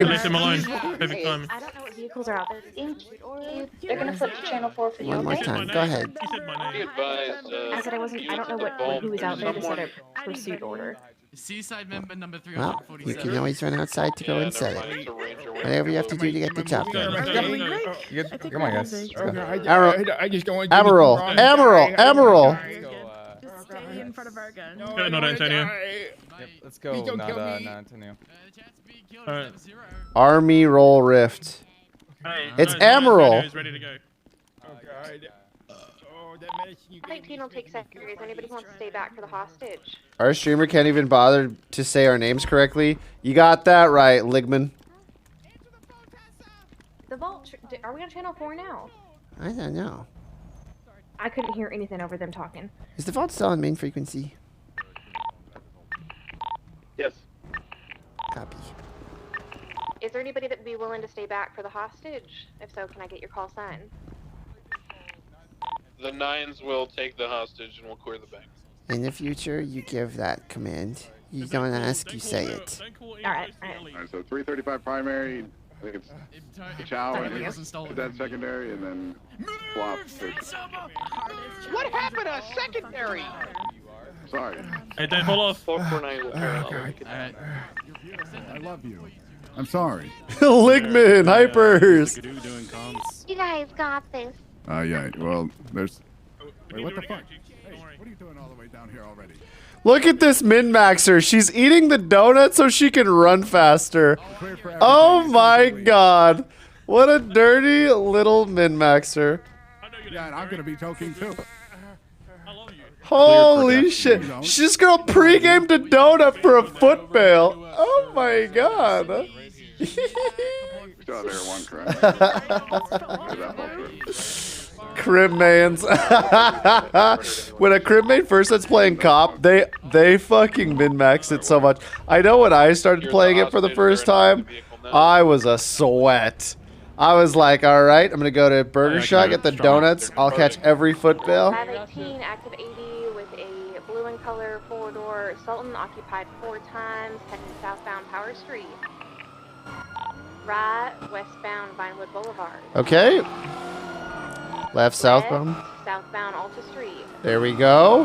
Leave him alone. Perfect time. I don't know what vehicles are out there. They're gonna flip to channel 4 for you. One more time. Go ahead. He said my name. I said I wasn't. I don't know who was out there to set a pursuit order. Seaside member number Well, 347. you can always run outside to go and set it. Whatever you have to do to get the job done. Come on, guys. I just don't want to Emerald, Emerald. Just stay in front of our gun. Go, not Antonio. Yep, let's go. Please don't Not, kill me. not Antonio. Alright. Army roll rift. Hey, It's no, Emerald. Antonio's ready to go. Oh, God. Oh, that medicine you gave 19 will take secondaries. Anybody wants to stay back for the hostage? Our streamer can't even bother to say our names correctly. You got that right, Ligman. The vault. Are we on channel 4 now? I don't know. I couldn't hear anything over them talking. Is the vault still on main frequency? Yes. Copy. Is there anybody that would be willing to stay back for the hostage? If so, can I get your call sign? The 9s will take the hostage and we'll clear the bank. In the future, you give that command. You don't ask, you say it. Alright. Alright, so 335 primary, I think it's Ka Chao and his that secondary, and then flop. What happened to secondary? Sorry. Hey, don't fall off. 449 will parallel. Alright. I love you. I'm sorry. Ligman, hypers. You guys got this. Yeah, well, there's... Wait, what the fuck? Don't worry. What are you doing all the way down here already? Look at this min-maxer. She's eating the donut so she can run faster. Oh my god. What a dirty little min-maxer. Yeah, and I'm gonna be choking too. I love you. Holy shit. She's gonna pregame to donut for a foot bail. Oh my god. Still there, one correct. Crib mains. When a crib main first starts playing cop, they fucking min-max it so much. I know when I started playing it for the first time, I was a sweat. I was like, all right, I'm gonna go to Burger Shot, get the donuts. I'll catch every foot bail. 518, active 80 with a blue in color, 4-door Sultan, occupied 4 times, heading southbound Power Street. Right, westbound Vinewood Boulevard. Okay. Left southbound. West, southbound Alta Street. There we go.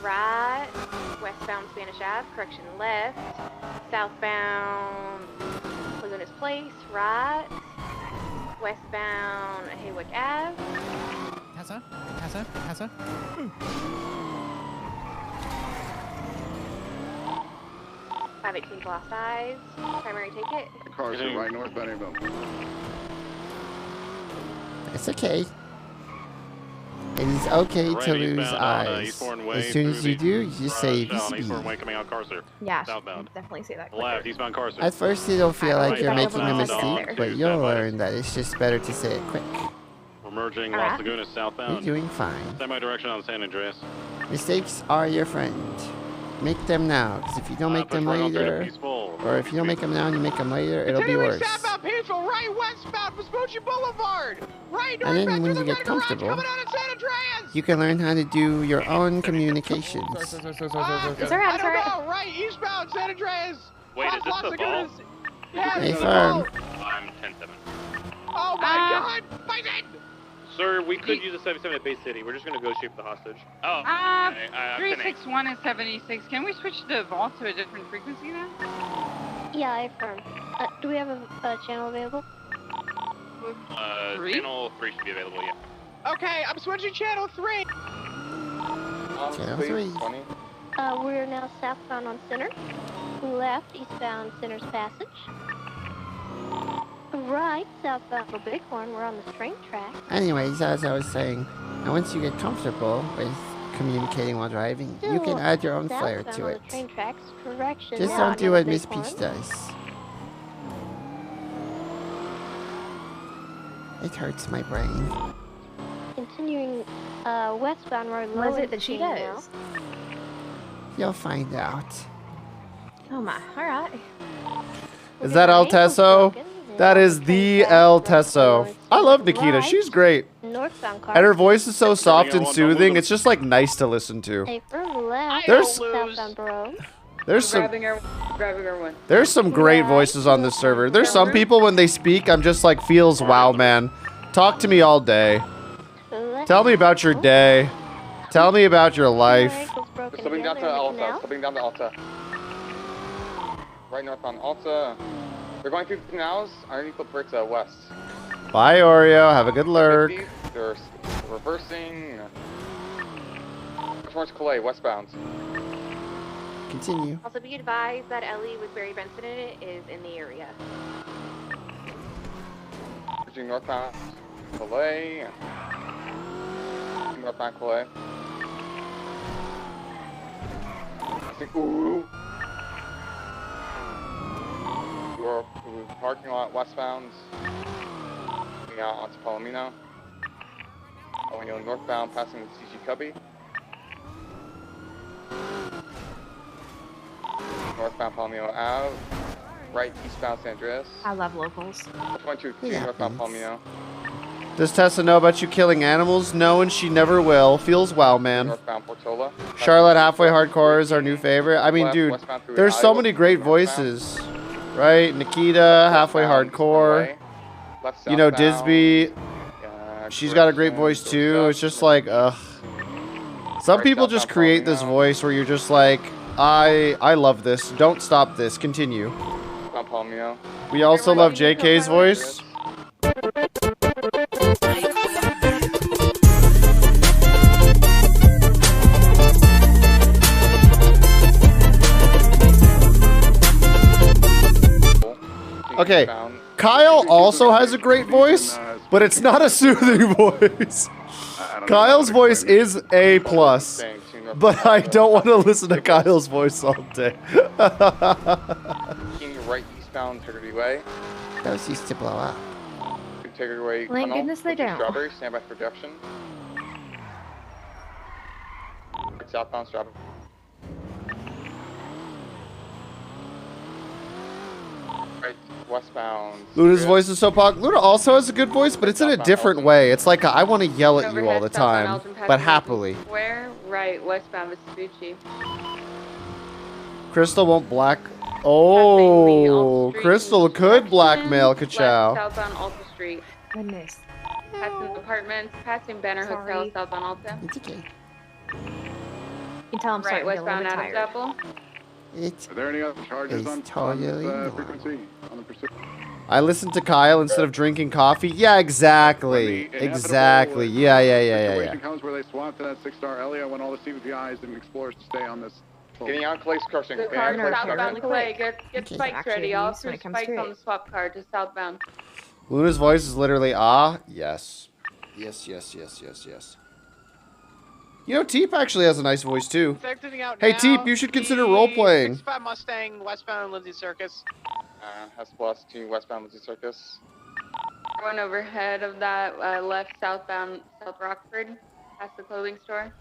Right, westbound Spanish Ave, correction left, southbound Lagunas Place, right, westbound Haywick Ave. Casa? Casa? Casa? 518 Lost Eyes, primary ticket. Cars are right north Bennyville. It's okay. It is okay to lose eyes. As soon as you do, you just say BCB. coming out car, sir. Yeah, Southbound. definitely say that. Left, eastbound car, sir. At first, it'll feel like you're making a No. mistake, but you'll learn that it's just better to say it quick. We're merging Alright. Las Lagunas You're southbound. doing fine. Semi-direction on San Andreas. Mistakes are your friend. Make them now, because if you don't make them later, or if you don't make them now and you make them later, it'll be Continuing worse. southbound Peaceful, right westbound Vespucci Boulevard. Right And then northbound when to you the get red garage, comfortable, coming out of San Andreas. you can learn how to do your own communications. It's alright, I it's don't alright. know, right eastbound San Andreas. Wait, is this Las the Lagunas. vault? Yeah, Hey, this is the firm. vault. I'm 10-7. Oh my god, Bison! Sir, we could use a 77 at Bay City. We're just going to go shoot the hostage. Oh, okay. 361 and 76. Can we switch the vault to a different frequency now? Yeah, I affirm. Do we have a channel available? Three? Channel 3 should be available, yeah. Okay, I'm switching channel 3. Channel 3. We're now southbound on Center. Left, eastbound Center's Passage. Right, southbound for Bighorn. We're on the train track. Anyways, as I was saying, now once you get comfortable with communicating while driving, you can add your own flair Southbound to on it. the train tracks, correction. Just now don't do on what Miss Bighorn. Peach does. It hurts my brain. Continuing westbound, we're low. What is it that she does? You'll find out. Oh my, alright. Is that El Teso? That is the El Teso. I love Nikita. She's great. Northbound car. And her voice is so soft and soothing. It's just like nice to listen to. Hey, from left. There's Southbound bro. there's some Grabbing our one. there's some great voices on this server. There's some people when they speak, I'm just like feels wow, man. Talk to me all day. Tell me about your day. Tell me about your life. Slipping down to Alta. Slipping down to Alta. Right north on Alta. They're going through the canals underneath the bridge west. Bye, Oreo. Have a good lurk. They're reversing. Towards Calais, westbound. Continue. Also, be advised that Ellie with Barry Benson in it is in the area. Bridging northbound Calais. Northbound Calais. I think, ooh. We're parking lot westbound. Moving out onto Palomino. Going northbound, passing the CG Cubby. Northbound Palomino Ave. Right eastbound San Andreas. I love locals. 22 northbound Palomino. Does Tessa know about you killing animals? No, and she never will. Feels wow, man. Northbound Portola. Charlotte Halfway Hardcore is our new favorite. I mean, dude, there's so many great voices. Right? Nikita, Halfway Hardcore. You know, Disby. She's got a great voice too. It's just like, ugh. Some people just create this voice where you're just like, I love this. Don't stop this. Continue. We also love JK's voice. Okay, Kyle also has a great voice, but it's not a soothing voice. Kyle's voice is A+, but I don't want to listen to Kyle's voice all day. Right eastbound Integrity Way. Those used to blow up. Integrity Way. Thank goodness they don't. Strawberry, standby for production. Southbound Strawberry. Right westbound. Luna's voice is so pog. Luna also has a good voice, but it's in a different way. It's like I want to yell at you all the time, but happily. Where? Right, westbound Vespucci. Crystal won't black. Oh, Crystal could blackmail Ka Chao. Southbound Alta Street. Goodness. Passing apartments, passing Banner Hotel, southbound Alta. It's okay. You can tell I'm Right, starting to get a little westbound bit Adams tired. Apple. It's Are there any other charges on this frequency on the pursuit? I listened to Kyle instead of drinking coffee. Yeah, exactly. Exactly. Yeah. Situation comes where they swap to that 6-star Ellie. I want all the CVPIs and explorers to stay on this. Getting on Clay's crossing. The car southbound Clay. Get spikes ready. All two spikes on the swap car to southbound. Luna's voice is literally yes. Yes. You know, Teep actually has a nice voice too. Hey Teep, you should consider role playing. 65 Mustang westbound Lindsay Circus. Has plus to westbound Lindsay Circus. Going overhead of that left southbound South Rockford, past the clothing store.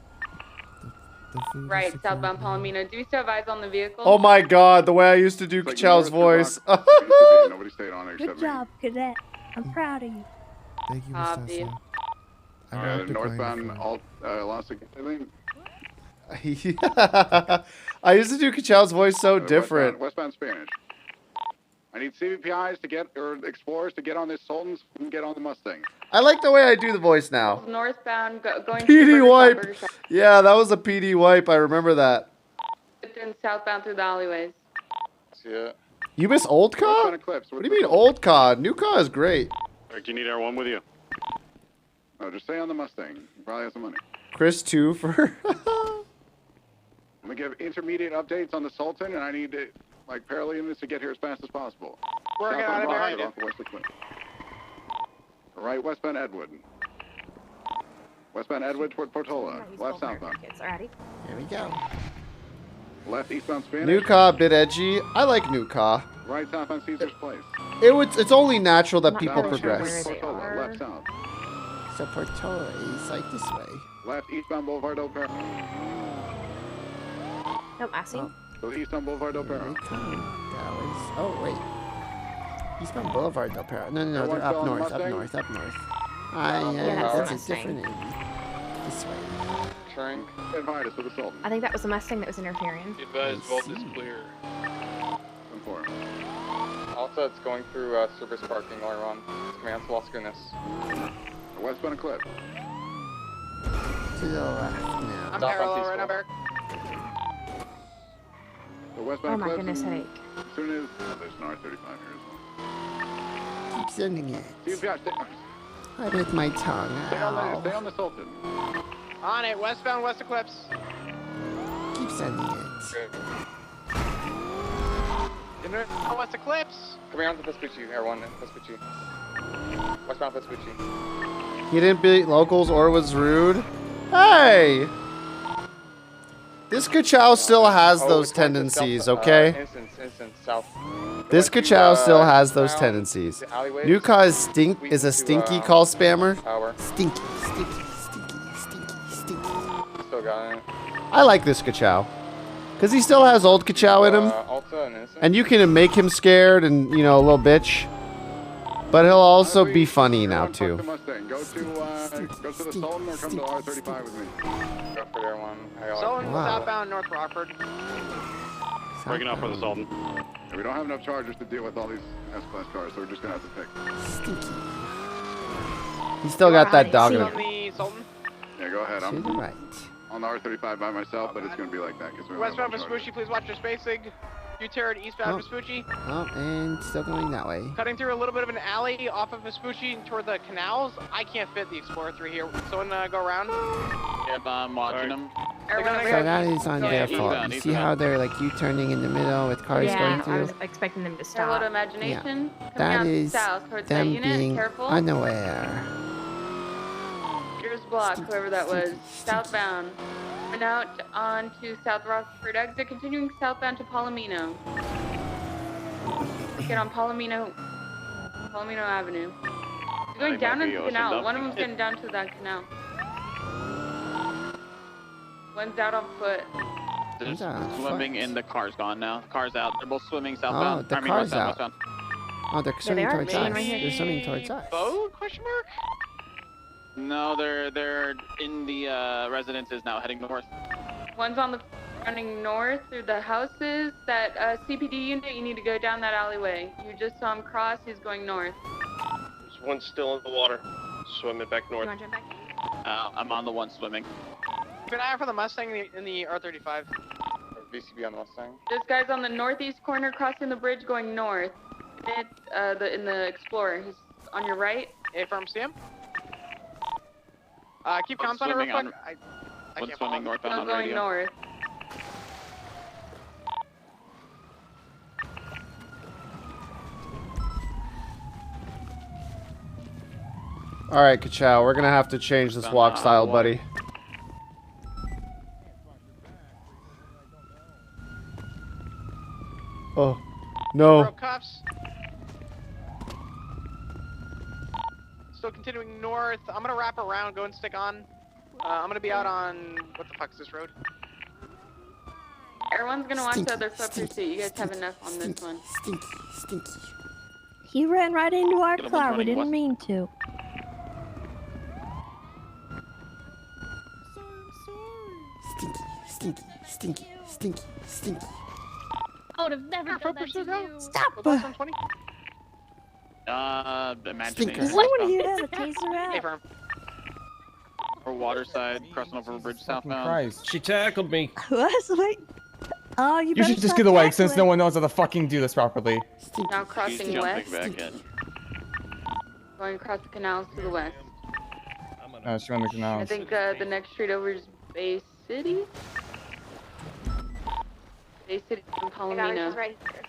Right, southbound Palomino. Do we still have eyes on the vehicle? Oh my god, the way I used to do Ka Chao's voice. Nobody stayed on it except Good job, cadet. I'm proud of you. Thank you, Copy. northbound Los Angeles. I used to do Ka Chao's voice so different. Westbound Spanish. I need CVPIs to get, or explorers to get on this Sultans and get on the Mustang. I like the way I do the voice now. Northbound, going PD to wipe. Yeah, that was a PD wipe. I remember that. Then southbound through the alleyways. See it. You miss old Ka? What do you mean old Ka? New Ka is great. Do you need R1 with you? No, just stay on the Mustang. You probably have some money. KrisTWOfer. I'm gonna give intermediate updates on the Sultan, and I need to, like, parallel units to get here as fast as possible. Working on it behind you. Right, westbound Edwood. Westbound Edwood toward Portola. Left southbound. Alrighty. Here we go. Left eastbound Spanish. New Ka, bit edgy. I like New Ka. Right southbound Caesar's Place. It's only natural that people Southbound progress. Portola. Left south. So Portola is like this way. Left eastbound Boulevard Del Perro. Nope, I see. So eastbound Boulevard Del Perro. Oh wait. Eastbound Boulevard, though, Para. No, they're Everyone up still on north, up Mustang? north, up north. Yeah, Yeah, that's that's the a different area. This way. Shrink. Advise us with assault. I think that was the Mustang that was interfering. Advise vault is clear. 10-4. Also, it's going through service parking while we're on. It's coming out to Las Gunas. Westbound Eclipse. To the left now. I'm Stop on parallel peaceful. right now, Barrick. The westbound Oh my Eclipse. goodness, and headache. As soon as there's an R35 here as well. Keep sending it. You've got I bit my tongue. stay Ow. on the Sultan. On it, westbound West Eclipse. Keep sending it. Oh, West Eclipse. Coming on to Vespucci, everyone. Vespucci. Westbound Vespucci. He didn't beat locals or was rude. Hey! This Ka Chao still has those it's going to tendencies, south, okay? Instance, south. This Ka Going to, Chao still has those around tendencies. the alleyways. New Ka is a stinky call spammer. Tower. Stinky, stinky, stinky, stinky, stinky. Still got it. I like this Ka Chao. Because he still has old Ka Chao in him. Alta and Innocent. And you can make him scared and, you know, a little bitch. But he'll also be funny now, too. Go to the Sultan or come to R35 with me. Go for their one. Sultan Wow. southbound North Rockford. Breaking off for the Sultan. Yeah, we don't have enough chargers to deal with all these S-Class cars, so we're just gonna have to pick. Stinky. He's still got that dog in On him. the Sultan. Yeah, go ahead. To I'm the right. on the R35 by myself, but it's gonna be like that because we don't have Westbound enough chargers. Vespucci, please watch your spacing. U-turn eastbound Oh. Vespucci. Oh, and still going that way. Cutting through a little bit of an alley off of Vespucci toward the canals. I can't fit the Explorer through here. Someone go around. Yep, I'm watching him. Everyone So that is on their yeah, fault. eastbound, You see how they're like U-turning in the middle with cars Yeah, going I through? was expecting them to Parallel to stop. imagination. Coming That out is south towards that them unit. being Careful. unaware. Here's block, whoever that was. Southbound. And out on to South Rockford exit, continuing southbound to Palomino. Get on Palomino Avenue. You're going down into the canal. One of them's getting down to that canal. One's out on foot. They're Who's that? swimming in the car's gone now. The car's out. They're both swimming Oh, southbound. the I mean, car's westbound, out. westbound. Oh, they're swimming are. towards Maybe us. right here. They're swimming towards us. Boat? Question mark? No, they're in the residences now, heading north. One's on the running north through the houses. That CPD unit, you need to go down that alleyway. You just saw him cross. He's going north. There's one still in the water, swimming back You north. want to jump back? I'm on the one swimming. Keep an eye out for the Mustang in the R35. VCB on the Mustang. This guy's on the northeast corner, crossing the bridge, going north. It's in the Explorer. He's on your right. Affirm, see him? Keep comms on it real quick. I One can't swimming follow. northbound Still on going radio. north. All right, Ka Chao, we're gonna have to change this walk style, buddy. Oh, no. Broke cuffs. Still continuing north. I'm gonna wrap around, go and stick on. I'm gonna be out on what the fuck is this road? Everyone's gonna watch Stinky, the other foot stinky, pursuit. You guys have stinky, enough on this one. Stinky, stinky. He ran right into our Get him car. We running didn't west. mean to. Stinky, stinky, stinky, stinky, stinky. I would have never Where done foot that pursuit to go? you. Stop! What's on 20? Imagination. Does anyone here have a taser out? Affirm. Or waterside, crossing over a bridge southbound. Christ. She tackled me. What? Wait. Oh, you You better should just stop get away since no tackling. one knows how to fucking do this properly. Now He's crossing jumping west. back in. Going across the canals to the west. She went the canal. I think the next street over is Bay City. Bay City and I got her. Palomino. She's right here.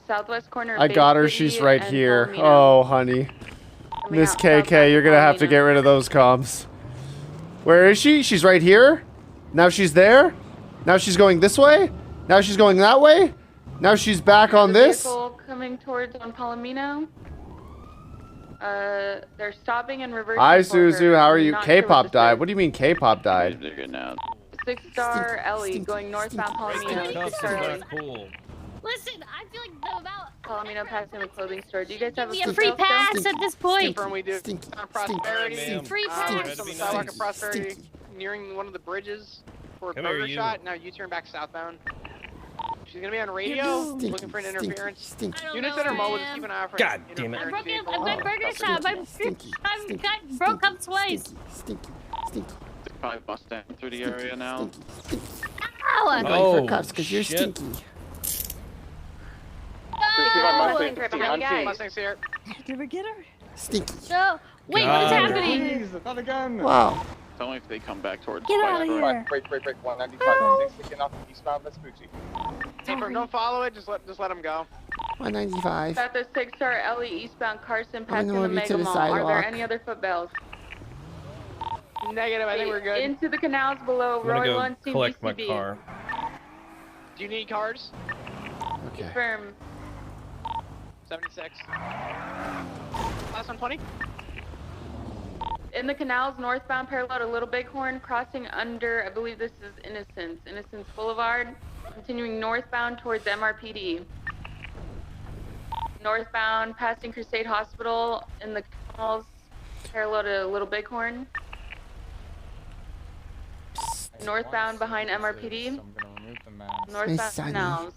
Southwest corner. Of I Bay got her. City She's right and here. Palomino. Oh, honey. Coming Miss out southbound KK, you're gonna have to Palomino. get rid of those comms. Where is she? She's right here. Now she's there. Now she's going this way. Now she's going that way. Now she's back on There's a this. vehicle coming towards on Palomino. They're stopping and reversing. Hi, for her. Suzu. How are you? Not sure K-pop this died. is. What do you mean K-pop died? They're good now. 6-star Ellie going northbound Palomino. Stinky, 6-star Ellie. Cool. Listen, I feel like the amount. Palomino passing the clothing store. Do you guys have Give me a free pass at this point. Confirm we do. Prosperity. Free We're pass. on the sidewalk of Prosperity, nearing one of the bridges for a Come here, burger you. shot. Now you turn back southbound. She's gonna be on radio, looking for an interference. Units that are mobile, just keep an eye out for God damn it. I'm interference broken. vehicle. I've got burger shot. I've got broke up twice. Probably bust down through the area now. Ow! Oh, for cuffs because you're shit. stinky. Mustang's right behind you guys. Mustang's here. Did we get her? Stinky. No. Wait, God. what is happening? Please, not again. Wow. Tell me if they come back towards Get out of White. here. Break. 195. Sticking off eastbound Vespucci. Confirm, don't follow it. Just let them go. 195. At the 6-star LE eastbound Carson passing the over to Mega the Mall. Are there sidewalk. any other footbells? Negative. I think we're good. Into the canals below I'm gonna Roy go Lunstein collect my BCB. car. Do you need cars? Okay. Confirm. 76. Last 120. In the canals, northbound parallel to Little Bighorn, crossing under, I believe this is Innocence Boulevard, continuing northbound towards MRPD. Northbound, passing Crusade Hospital in the canals, parallel to Little Bighorn. Northbound behind MRPD. I'm gonna remove the mask. Northbound Sonny. canals.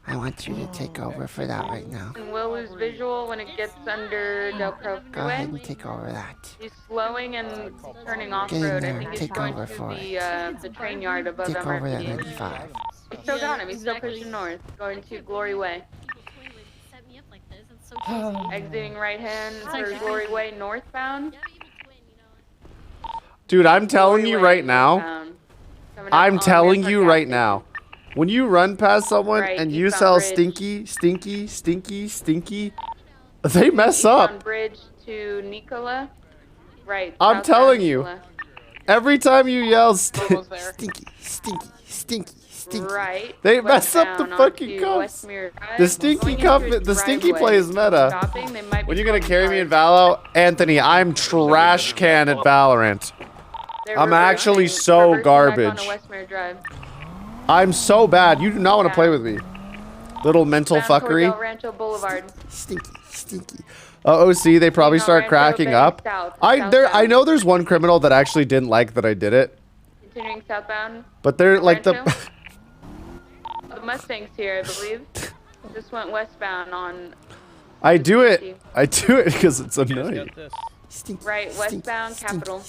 I want you to take over for that right now. And we'll lose visual when it gets under Del Pro Go ahead Freeway. and take over that. He's slowing and turning off Get in road. there, I think he's take going over to for the train yard above Take over that MRPD. 95. He's still got him. He's still pushing north, going to Glory Way. Set me up like this. It's so crazy. Exiting right hand for Glory Way northbound. Dude, I'm telling you Glory right Way now. northbound. Coming up I'm on telling Rampart you gas right station. now. When you run past someone Right, and you eastbound sell bridge. stinky, they mess up. Eastbound bridge to Nicola. Right. I'm southbound telling you. Nicola. Every time you yell Almost there. stinky, Right. they mess up the westbound fucking onto cuffs. Westmere Drive. The stinky Going cuff, into a the stinky driveway. play is meta. Stopping, they might When be you gonna calling carry me cars. in Valorant? Anthony, I'm trash can at Valorant. They're I'm actually reversing- so reversing back garbage. onto Westmere Drive. I'm so bad. You do not want to play with me. Little mental Bound toward fuckery. Del Rancho Boulevard. Stinky. OC, they probably Being on start Rancho cracking Bay up. south, I southbound. know there's one criminal that actually didn't like that I did it, Continuing southbound. but they're like the. Rancho? The Mustang's here, I believe. Just went westbound on I do it because it's You guys annoying. got this. right westbound Capital.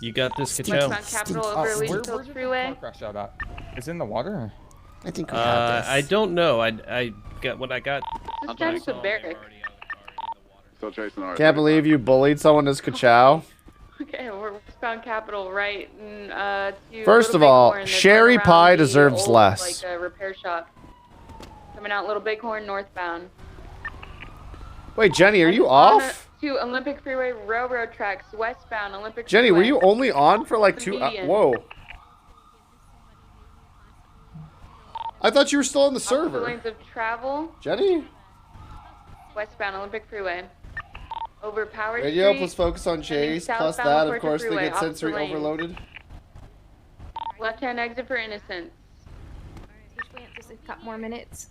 You got this, Ka Chao. Westbound Capital over Where Leedsville did the car Freeway. crash out at? Is it in the water? I think we have this. I don't know. I got what I got. Just down to Barrack. Still chasing the Can't believe you bullied someone as Ka Chao. Okay, we're westbound Capital, right? To First Little of all, Bighorn. They're Sherry going around Pie the deserves old, less. Like a repair shop. Coming out Little Bighorn northbound. Wait, Jenny, are you On off? To Olympic Freeway Railroad Tracks westbound Olympic Jenny, Freeway. were you only on for like The 2 median. Whoa. I thought you were still on the Opposite server. lanes of travel Jenny? westbound Olympic Freeway. Over Power Radio Street. plus focus on chase. Plus southbound that, of Porter course, they Freeway, get opposite sensory lanes. overloaded. Left-hand exit for Innocence. Just a couple more minutes.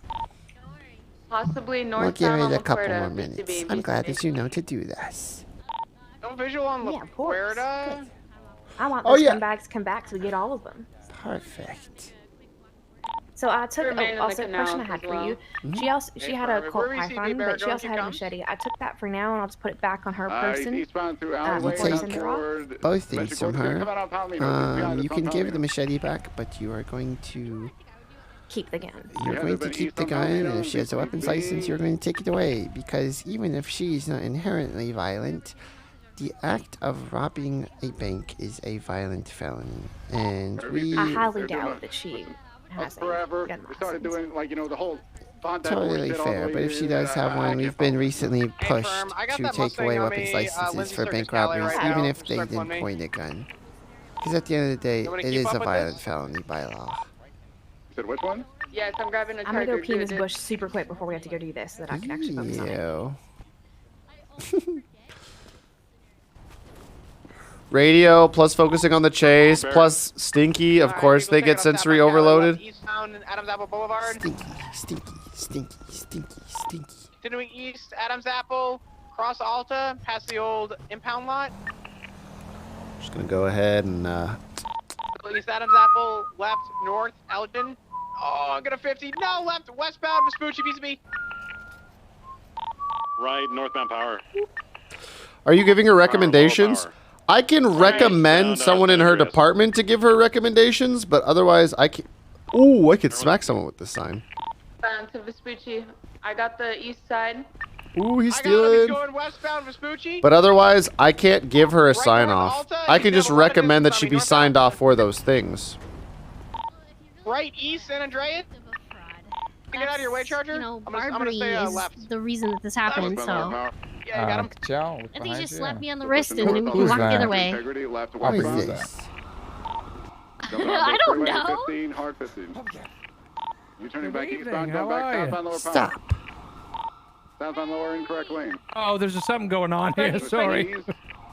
Possibly We'll give northbound it on a couple LaPuerta, more BCB, minutes. I'm glad BCB. that you know to do this. No visual on Yeah, of course. Lapuerta. I want Oh, those yeah. scumbags to come back so we get all of them. Perfect. So I took Remain in the also a question I canals had as for well. you. She had a Colt Python, but she also had a machete. I took that for now, and I'll just put it back on her person. Eastbound through We'll alleyway. before I take send her off. toward both things from her. Come out on Palomino. Just behind us You on can give Palomino. the machete back, but you are going to Keep the gun. you're Yeah, going to but keep east the on gun, and Palomino, if she has a weapons license, you're going to take it away. Because even if she's not inherently violent, the act of robbing a bank is a violent felony, and we I highly They're doing doubt a- that she has a Forever. gun We started license. doing like the whole font that totally bullshit all the fair. way But if she to- does have I one, can't we've been follow. recently pushed firm. I got to that take Mustang away on weapons me, licenses Lindsay for Circus bank Cali robberies, right even now. if they Circling didn't me. point a gun. Because at the end of the day, You wanna it keep is up a with violent this? felony by law. Said which one? Yes, I'm grabbing a I'm gonna charger. go pee in this too, bush super quick before we have to go do this, so that I can actually focus on it. Ew. Radio plus focusing on the chase plus Stinky. Of course, they get sensory overloaded. Eastbound Adams Apple Boulevard. Stinky. Continuing east, Adams Apple, cross Alta, past the old impound lot. Just gonna go ahead and East Adams Apple, left, north, Elgin. Oh, I'm gonna 50. No, left, westbound, Vespucci, vis-a-vis. Right, northbound power. Are you giving her recommendations? I can recommend someone in her department to give her recommendations, but otherwise I can. Ooh, I could smack someone with this sign. To Vespucci. I got the east side. Ooh, he's He's stealing. going westbound, Vespucci. But otherwise, I can't give her a sign off. I can just recommend that she be signed off for those things. Right east, San Andreas. Get out of your way, Charger. You know, I'm gonna Barbary stay is left. the reason that this happened, so. Yeah, you got him. Ka Chao, I think you just behind slapped you. me on the wrist and then we Who's walked the that? other way. Integrity, left, What is westbound. this? I don't know. 15, hard 15. You turning back Good eastbound, evening, going how back are you? southbound lower power. Stop. Southbound lower incorrect lane. Oh, there's something going on here. Sorry.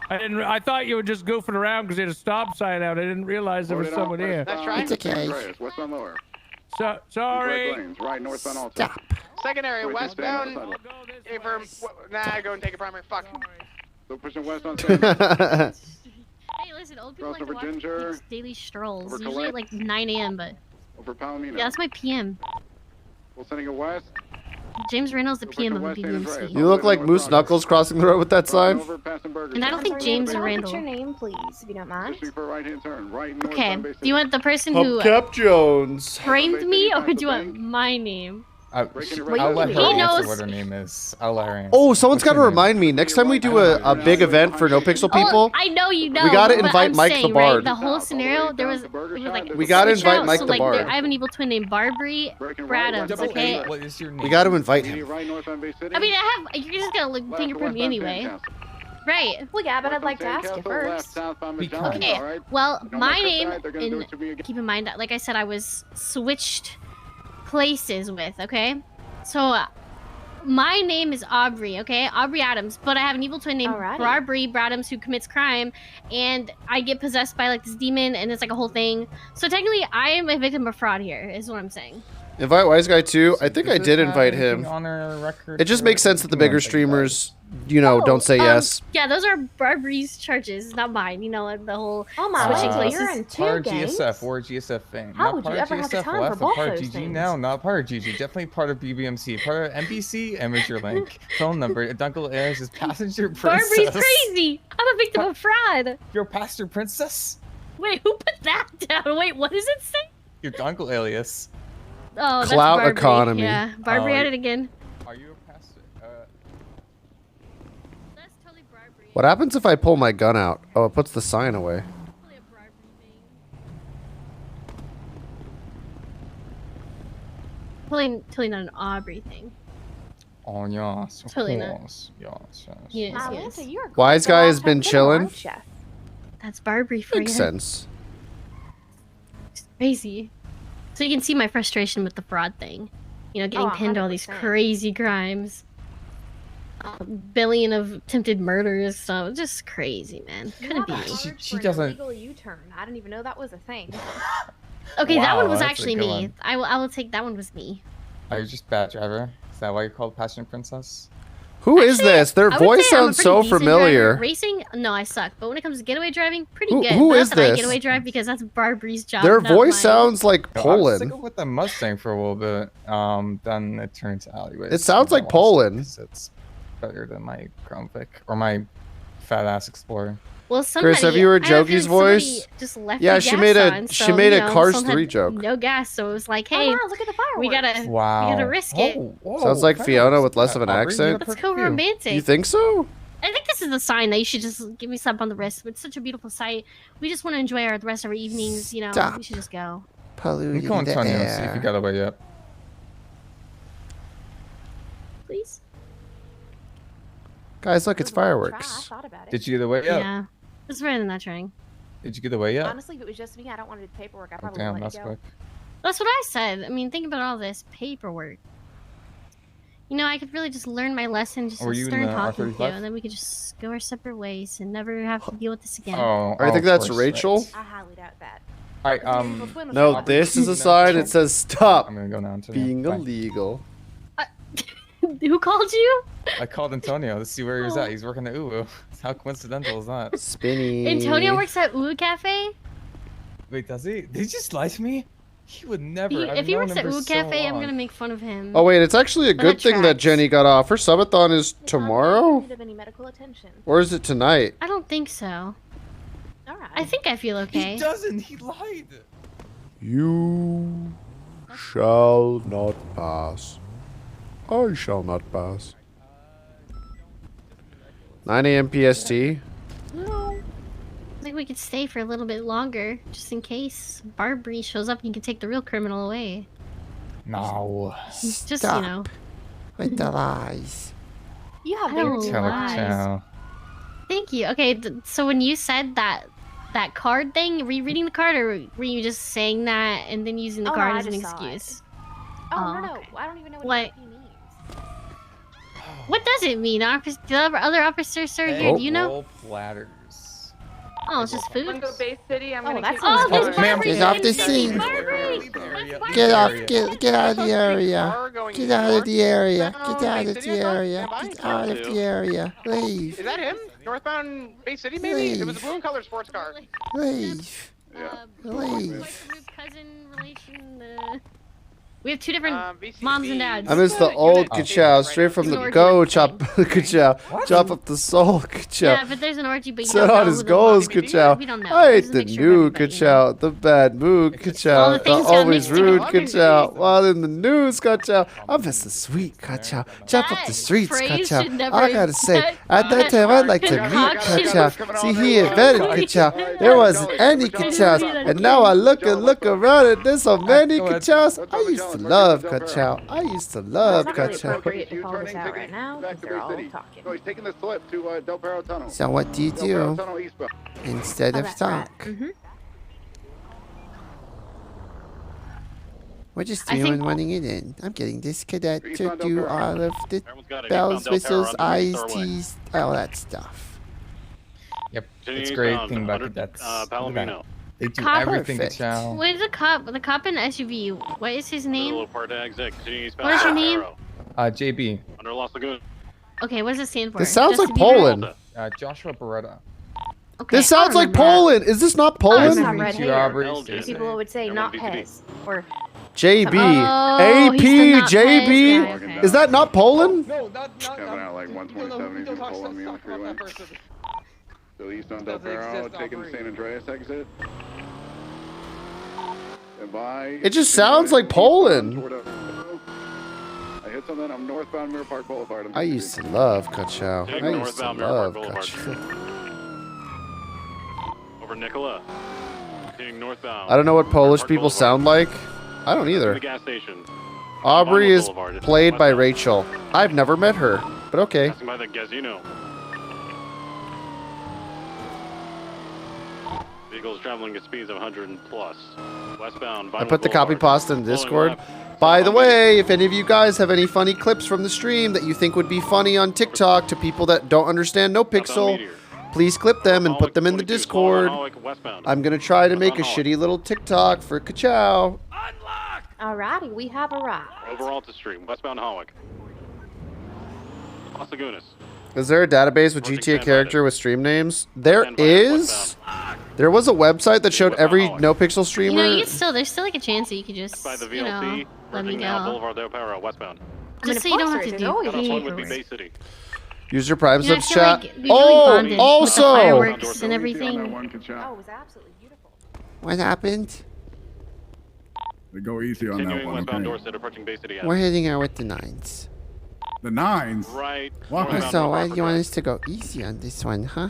I thought you were just goofing around because you had a stop sign out. I didn't realize there was someone here. That's right. It's okay. Westbound lower. So, sorry. Incorrect lanes, right, northbound also. Stop. Secondary, Wait, westbound. stay on the Nah, go and take a primary. Fuck. So pushing west on San. Hey, listen, old people Cross like to over walk Ginger. these daily strolls. Over Usually at Collect. like 9 a.m., but Over Palomino. yeah, that's my PM. We're sending it west. James Reynolds, the PM of the West San Andreas. BBMC. You look like Moose Knuckles crossing the road with that sign. Over past Burger And I don't King. think James or What's Randall. your name, please, if you don't mind? Pushing for a right-hand turn. Right north Okay, on Bay do you want the person who Hubcap Jones. framed me, or do you want my name? I'll Well, let he her answer knows- what her name is. I'll let her answer. Oh, someone's What's got to your name? remind me. Next time we do a big event for NoPixel people, Oh, I know you know. We gotta but invite I'm Mike the saying, Bard. Right, the whole scenario, there was like We gotta switch out, invite Mike so, the like, Bard. I have an evil twin named Barbary Bradams, okay? What is your name? we got to invite him. Right north on Bay City. I mean, you're just gonna look, fingerprint me anyway. Right. Well, yeah, but I'd like to ask you first. Left, southbound Because- Magellan, Okay, all right? well, Don't my let us name, decide, they're gonna do and it to me again. keep in mind, like I said, I was switched places with, okay? So, my name is Aubrey, okay? Aubrey Adams, but I have an evil twin named Alrighty. Barbary Bradams who commits crime, and I get possessed by, like, this demon, and it's, like, a whole thing. So, technically, I am a victim of fraud here, is what I'm saying. Invite Wise Guy too. I think I Does did it have invite anything him. on her record It just for makes sense that the bigger one thing, streamers, you know, don't say yes. Yeah, those are Barbary's charges, not mine. You know, the whole Oh my switching lord, places. you're in two Part of gangs? GSF or GSF thing. How Not would part you of ever have the GSF time left, for but both part of those GG. things? No, not part of GG. Definitely part of BBMC. Part of NBC, Amateur Link. Phone number, Dunkel Airs is passenger princess. Barbary's crazy! I'm a victim of fraud! Your pastor princess? Wait, who put that down? Wait, what does it say? Your Dunkel alias. Oh, that's Clout Barbary. economy. Yeah, Barbary Oh, at it again. Are you a pastor? That's totally Barbary. What happens if I pull my gun out? Oh, it puts the sign away. Totally a Barbary thing. Totally not an Aubrey thing. Oh, yes. Of Totally not. course. Yes, yes. Yes, Wow, yes. Lanta, you're a Wise cool Guy girl. has been Check in, chilling. aren't ya? That's Barbary for Makes you. sense. It's crazy. So you can see my frustration with the fraud thing. You know, getting Oh, pinned to all these 100%. crazy crimes. A billion of attempted murders, so just crazy, man. Couldn't be me. She doesn't- Legal U-turn. I didn't even know that was a thing. Okay, that Wow, one was that's a actually good me. one. I will take that one was me. Are you just bad driver? Is that why you're called passenger princess? Who is this? Their I would voice say I'm a sounds pretty so decent familiar. driver. Racing, no, I suck. But when it comes to getaway driving, pretty Who- good. who But is not that I this? getaway drive because that's Barbary's job. Their not voice mine. sounds like No, I was Poland. sticking with the Mustang for a little bit. Then it turns out anyways. It sounds like Poland. It's better than my Crown Vic or my fat ass Explorer. Well, somebody, Chris, have you heard I have Jokey's heard somebody voice? Just left Yeah, the she gas made a on, she so, made you a know, Cars someone 3 had joke. No gas, so it was like, Oh hey, wow, look at the fireworks. we gotta Wow. risk it. Sounds like Fiona with less of an Aubrey, you accent. have Let's perfect go view. romantic. You think so? I think this is the sign that you should just give me slap on the wrist. It's such a beautiful sight. We just want to enjoy the rest of our evenings. You know, Stop. we should just go. Polluting I'm calling the Tony and see if you air. got away yet. Please. Guys, look, it's It was worth a try. I fireworks. thought about it. Did you get away yet? Yeah, it's better than not trying. Did you get away yet? Honestly, if it was just me, I don't want to do the paperwork. I Oh, probably damn, would let that's you go. quick. That's what I said. I mean, think about all this paperwork. You know, I could really just learn my lesson, just Were you in start the talking to you, R35? and then we could just go our separate ways and never have to deal with this again. I think of that's course, Rachel. right. I highly doubt that. Alright, No, this is a sign. It says stop I'm gonna go now. Antonio. being Bye. illegal. Who called you? I called Antonio to see where he was at. He's working at Uwu. How coincidental is that? Spinny. Antonio works at Uwu Cafe? Wait, does he? Did he just lie to me? He would never. I've If he known works him at for Uwu so Cafe, I'm long. gonna make fun of him. Oh wait, it's actually a But good that thing that tracks. Jenny got off. Her subathon is tomorrow, Need of any medical attention. or is it tonight? I don't think so. All right. I think I feel okay. He doesn't. He lied. You shall not pass. I shall not pass. 9 a.m. PST. No. I think we could stay for a little bit longer, just in case Barbary shows up and you can take the real criminal away. No. Just, you know. With the lies. You have I very don't good lie. eyes. Thank you. Okay, so when you said that card thing, were you reading the card or were you just saying that and then using the Oh, card I as an just saw it. excuse? Oh, no, okay. I don't even know What? what he means. What does it mean? The other officers, sir, here, Egg do you know? roll platters. Oh, it's just food? Wanna go Bay City? I'm Oh, gonna that kick sounds you. good. Ma'am, Get off the scene. Get off. Get out of the area. Get out of the area. Get out of the area. Get out of the area. Leave. Is that him? Northbound Bay City, maybe? It was a blue and color sports car. Leave. Yeah. Leave. Cousin, relation, we have two different VCC. moms and dads. I miss the old Ka Chao, straight from the go. Chop Ka Chao. Chop up the soul, Ka Chao. Yeah, but there's an orgy, but you Set don't know on who his the goals, mom Ka is. Chao. We don't know. I There's hate a the mixture of new everybody, Ka you know. Chao, the bad mood Ka All Chao, the the things got always mixed rude together. Ka Chao. While in the news, Ka Chao, I miss the sweet Ka Chao. Chop up the That streets, Ka phrase Chao. should never I gotta say, that- at that time, I'd like to meet Ka concoction. Chao. See, he invented Ka Chao. There wasn't any Ka Chaos, and now I look around and there's so many Ka Chaos. I used to love Ka Chao. I used to love It's Ka not really Chao. appropriate to call this out right now Back because to they're Bay all City. talking. No, he's taking the slip to Del Perro Tunnel. So what do you Del Perro do Tunnel eastbound. instead Oh, of that's right. talk? Mm-hmm. We're just I think- running it in. I'm getting this cadet to Eastbound Del do Perro. all of the Everyone's got it. bells, Eastbound Del Perro whistles, on the eyes, Starway. teas, all that stuff. Yep. Jenny It's great eastbound, thing about 100, cadets. Palomino. They do Cop- everything Ka Perfect. Chao. What is the cop in the SUV? What is his name? Little part exit. Continue eastbound. What is your Del name? Perro. JB. Under Los Lagoon. Okay, what does it stand for? This sounds Just like to be right? Poland. Joshua Beretta. Okay, This sounds I'll like remember that. Poland. Is this not I'm Poland? not red hair. LJ. People would say Everyone not BCD. Pez or JB. Oh, AP, he's the not JB. Pez guy, okay. Is that not Poland? No, not Coming out like 127, he's gonna pull on me on the freeway. So east on Del Perro, taking the San Andreas exit. And by. It just sounds like Poland. I hit something. I'm northbound Mirror Park Boulevard. I used to love Ka Chao. Take I used to northbound Mirror love Park Ka Boulevard. Chao. Over Nicola. Continuing northbound. I don't know what Polish Park people Boulevard. sound like. I don't To either. the gas station. Aubrey is Boulevard. played by Westbound. Rachel. I've never met her, but okay. Passing by the Gazino. Vehicles traveling at speeds of 100 and plus. Westbound. I put the copy pasta in Flowing Discord. left. By the way, if any of you guys have any funny clips from the stream that you think would be funny on TikTok to people that don't understand NoPixel, please clip them and put them in the Discord. I'm gonna try to make a shitty little TikTok for Ka Chao. alrighty, we have arrived. Over Alta Street. Westbound Hawick. Los Lagunas. Is there a database with GTA character with stream names? There is. There was a website that showed every NoPixel You streamer. know, there's still like a chance that you could just, By the you know, VLC. let me Merging now go. Boulevard Del Perro. Westbound. Just so you don't have to do Cut off one would be Bay City. User Prime You know, I subs feel chat. like we really bonded with the Also, fireworks and everything. Oh, it was absolutely beautiful. what happened? We go easy on that Continuing one, westbound okay? Dorset, approaching Bay City. We're heading out with the nines. The nines. Right. What? northbound So North why do Rockford you want Drive. us to go easy on this one, huh?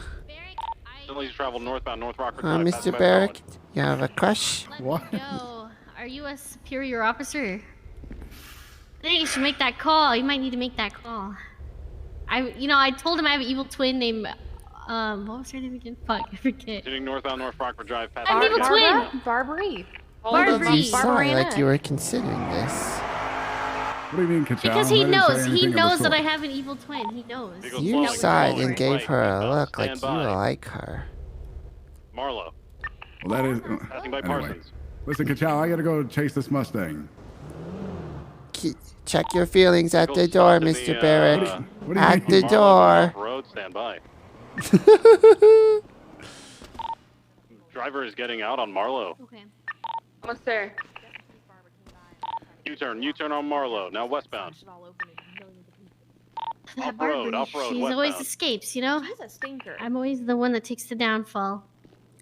Facilities travel northbound North Rockford Huh, Drive. Mr. passing by Barrick? College. You have a crush? What? Yo, are you a superior officer? I think you should make that call. You might need to make that call. I told him I have an evil twin named, what was her name again? Fuck, I forget. Continuing northbound North Rockford Drive. I'm Passing evil by twin. Barbary. You Barbary. sound like you were considering this. What do you mean, Ka Chao? Because I he didn't say knows. He anything of the knows that sort. I have an evil twin. He knows. You That sighed we're and going gave her a look like you like her. Marlowe. Well, that is. Passing by Anyway, Parsons. listen, Ka Chao, I gotta go chase this Mustang. Check your feelings at the door, Mr. Barrett. What do you At mean? the door. Road, stand by. Driver is getting out on Marlowe. Okay. Almost there. U-turn on Marlowe. Now westbound. That Off-road, Barbie, off-road, she's always westbound. escapes, you know? She's a stinker. I'm always the one that takes the downfall.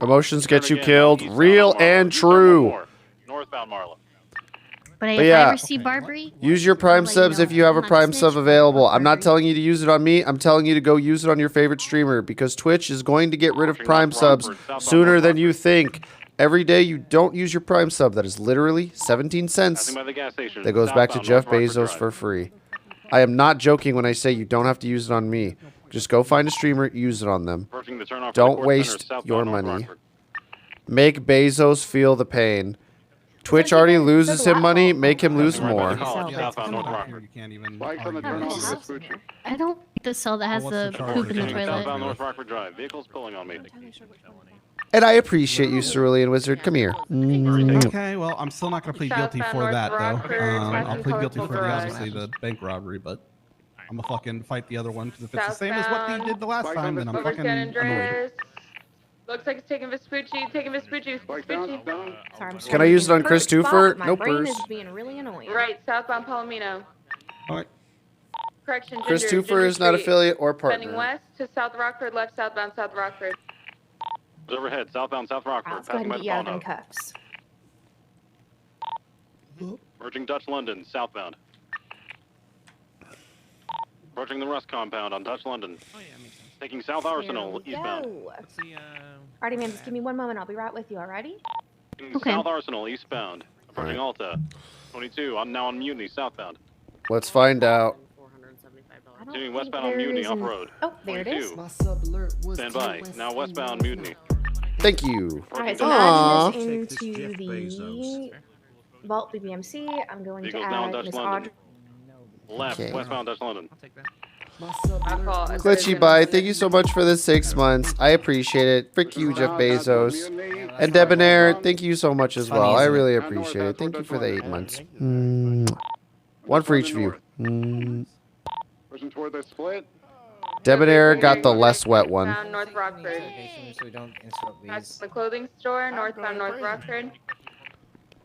Emotions get you Again, killed. eastbound Real on Marlowe. and U-turn true. one more. Northbound Marlowe. But if yeah. I ever see Barbary, Use your Prime I'll let subs you if know. you have a I'm not Prime snitch, sub but available. fuck I'm not Barbary. telling you to use it on me. I'm telling you to go use it on your favorite streamer because Twitch is going to get rid of Prime subs sooner than you think. Every day you don't use your Prime sub, that is literally 17 cents. Passing by the gas station. That goes back to Southbound Jeff North Rockford Bezos Drive. for free. I am not joking when I say you don't have to use it on me. Just go find a streamer, use it on them. Approaching the turnoff for the Don't Court waste Center, southbound your North money. Rockford. Make Bezos feel the pain. Twitch already loses him money, make him lose more. Southbound North Rockford. You can't even. Bikes on the turn off of Vespucci. I don't like the cell that has what's the the charge? poop in the Southbound toilet. Southbound North Rockford Drive. Vehicles pulling on me. And I appreciate you, Cerulean Wizard. Come here. Okay, well, I'm still not going to plead guilty Southbound for North that, though. Rockford, I'll plead guilty for the, Garage. obviously, the bank robbery, but I'm going to fucking fight the other one, because if it's the same as what he did the last time, then I'm Over fucking San annoyed. Andreas. Looks like it's taking Vespucci. Bike down, down. Sorry, I'm just Can I use it on first KrisTWOfer? spot. My No brain purse. is being really annoying. Right, southbound Palomino. Alright. Correction, KrisTWOfer is not affiliate or Bending partner. west to South Rockford, left southbound South Rockford. Overhead, southbound South Rockford. Let's go ahead Passing and by get the you out of Fallow. them cuffs. Merging Dutch London, southbound. Approaching the Rust compound on Dutch London. Taking South Arsenal, There we eastbound. go. Alrighty, man, just give me one moment. I'll be right with you, alrighty? Taking Okay. South Arsenal, eastbound. Approaching Alta. 22, I'm now on Mutiny, southbound. Let's find out. I don't Continuing think westbound on there Mutiny, is an- off-road. Oh, there it is. 22. Stand by. Now westbound Mutiny. Thank you. Alright, so Aw. I'm adding this into the Vault BBMC. I'm going to Vehicles now in add Dutch Miss London. Audrey. Left, Okay. westbound Dutch London. Glitchy Bye, thank you so much for the 6 months. I appreciate it. Frick you, Jeff Bezos. And Debonair, thank you so much as well. I really appreciate it. Thank you for the 8 months. One for each of you. Pushing toward the split. Debonair got the less wet one. Southbound North Rockford. So we don't interrupt Past these. the clothing store, northbound North Rockford.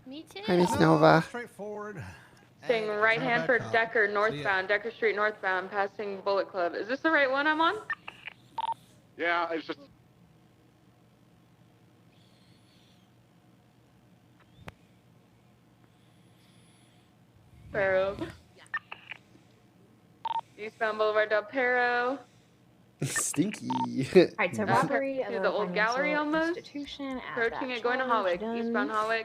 Me too. Hi, Miss Nova. Straightforward. Staying right hand for Decker, northbound, Decker Street northbound, passing Bullet Club. Is this the right one I'm on? Yeah, it's just. Pero. Eastbound Boulevard Del Perro. Stinky. Alright, so robbery To of the a old gallery financial almost. institution. Add Approaching that it, going to charge, Hollick. done. Eastbound Hollick.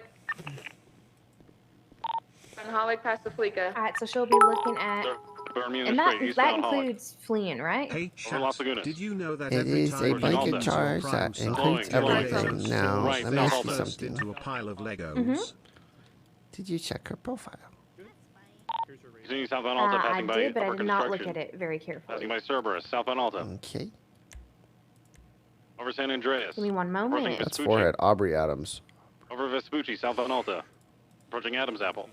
Eastbound Hollick past the Fleeca. Alright, so she'll be looking at, Bermuda and that Street, eastbound Hollick. includes fleeing, right? Hey, Over Las chat, Lagunas. did you know that It every is time a you blanket use blanket your charge Prime that sub, includes it goes everything. Now, Right, let me ask you burst something. into a pile of Legos. Mhm. Did you check her profile? Continuing southbound Alta, I passing by did, but I Upper did not look Construction. at it very Passing carefully. by Cerberus, southbound Alta. Okay. Over San Andreas. Give me one moment. Approaching That's Vespucci. forehead. Aubrey Adams. Over Vespucci, southbound Alta. Approaching Adams Apple.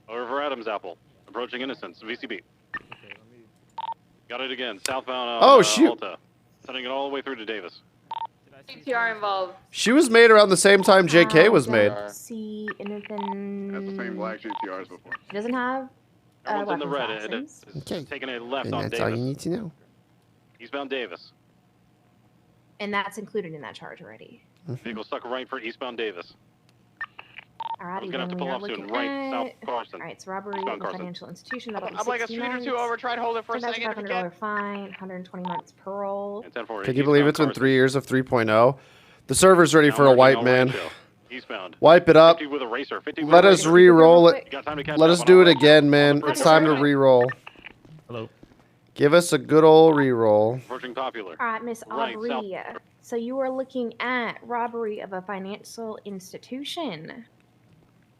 Over Adams Apple. Approaching Innocence, VCB. Got it again, southbound Oh, shoot. Alta. Sending it all the way through to Davis. CTR involved. She was made around the same time JK was made. See anything? That's the same black GTRs before. She doesn't have Everyone's in the weapons red. license. Okay. Taking a left And on that's all you Davis. need to know. Eastbound Davis. And that's included in that charge already. Vehicle stuck right for eastbound Davis. Alrighty, gonna have to then we pull are off soon. looking Right, at... South Carson. Alright, it's robbery Eastbound of a Carson. financial institution. That'll be I'm like a 60 street or months. two over. Try to hold it for a second if you can. $10,500 fine, 120 months parole. And 10-4, Can you believe it's been eastbound 3 years of 3.0? The server's ready Now for a merging wipe, El man. Rancho. Eastbound. Wipe it up. 50 with a racer. 50 with Let a us racer. re-roll You it. got time to catch Let up us on do all it that. again, man. All the It's time to bridges. re-roll. Hello. Give us a good old re-roll. Approaching Popular. Alright, Miss Right, Aubrey. So you are looking at robbery of a financial institution.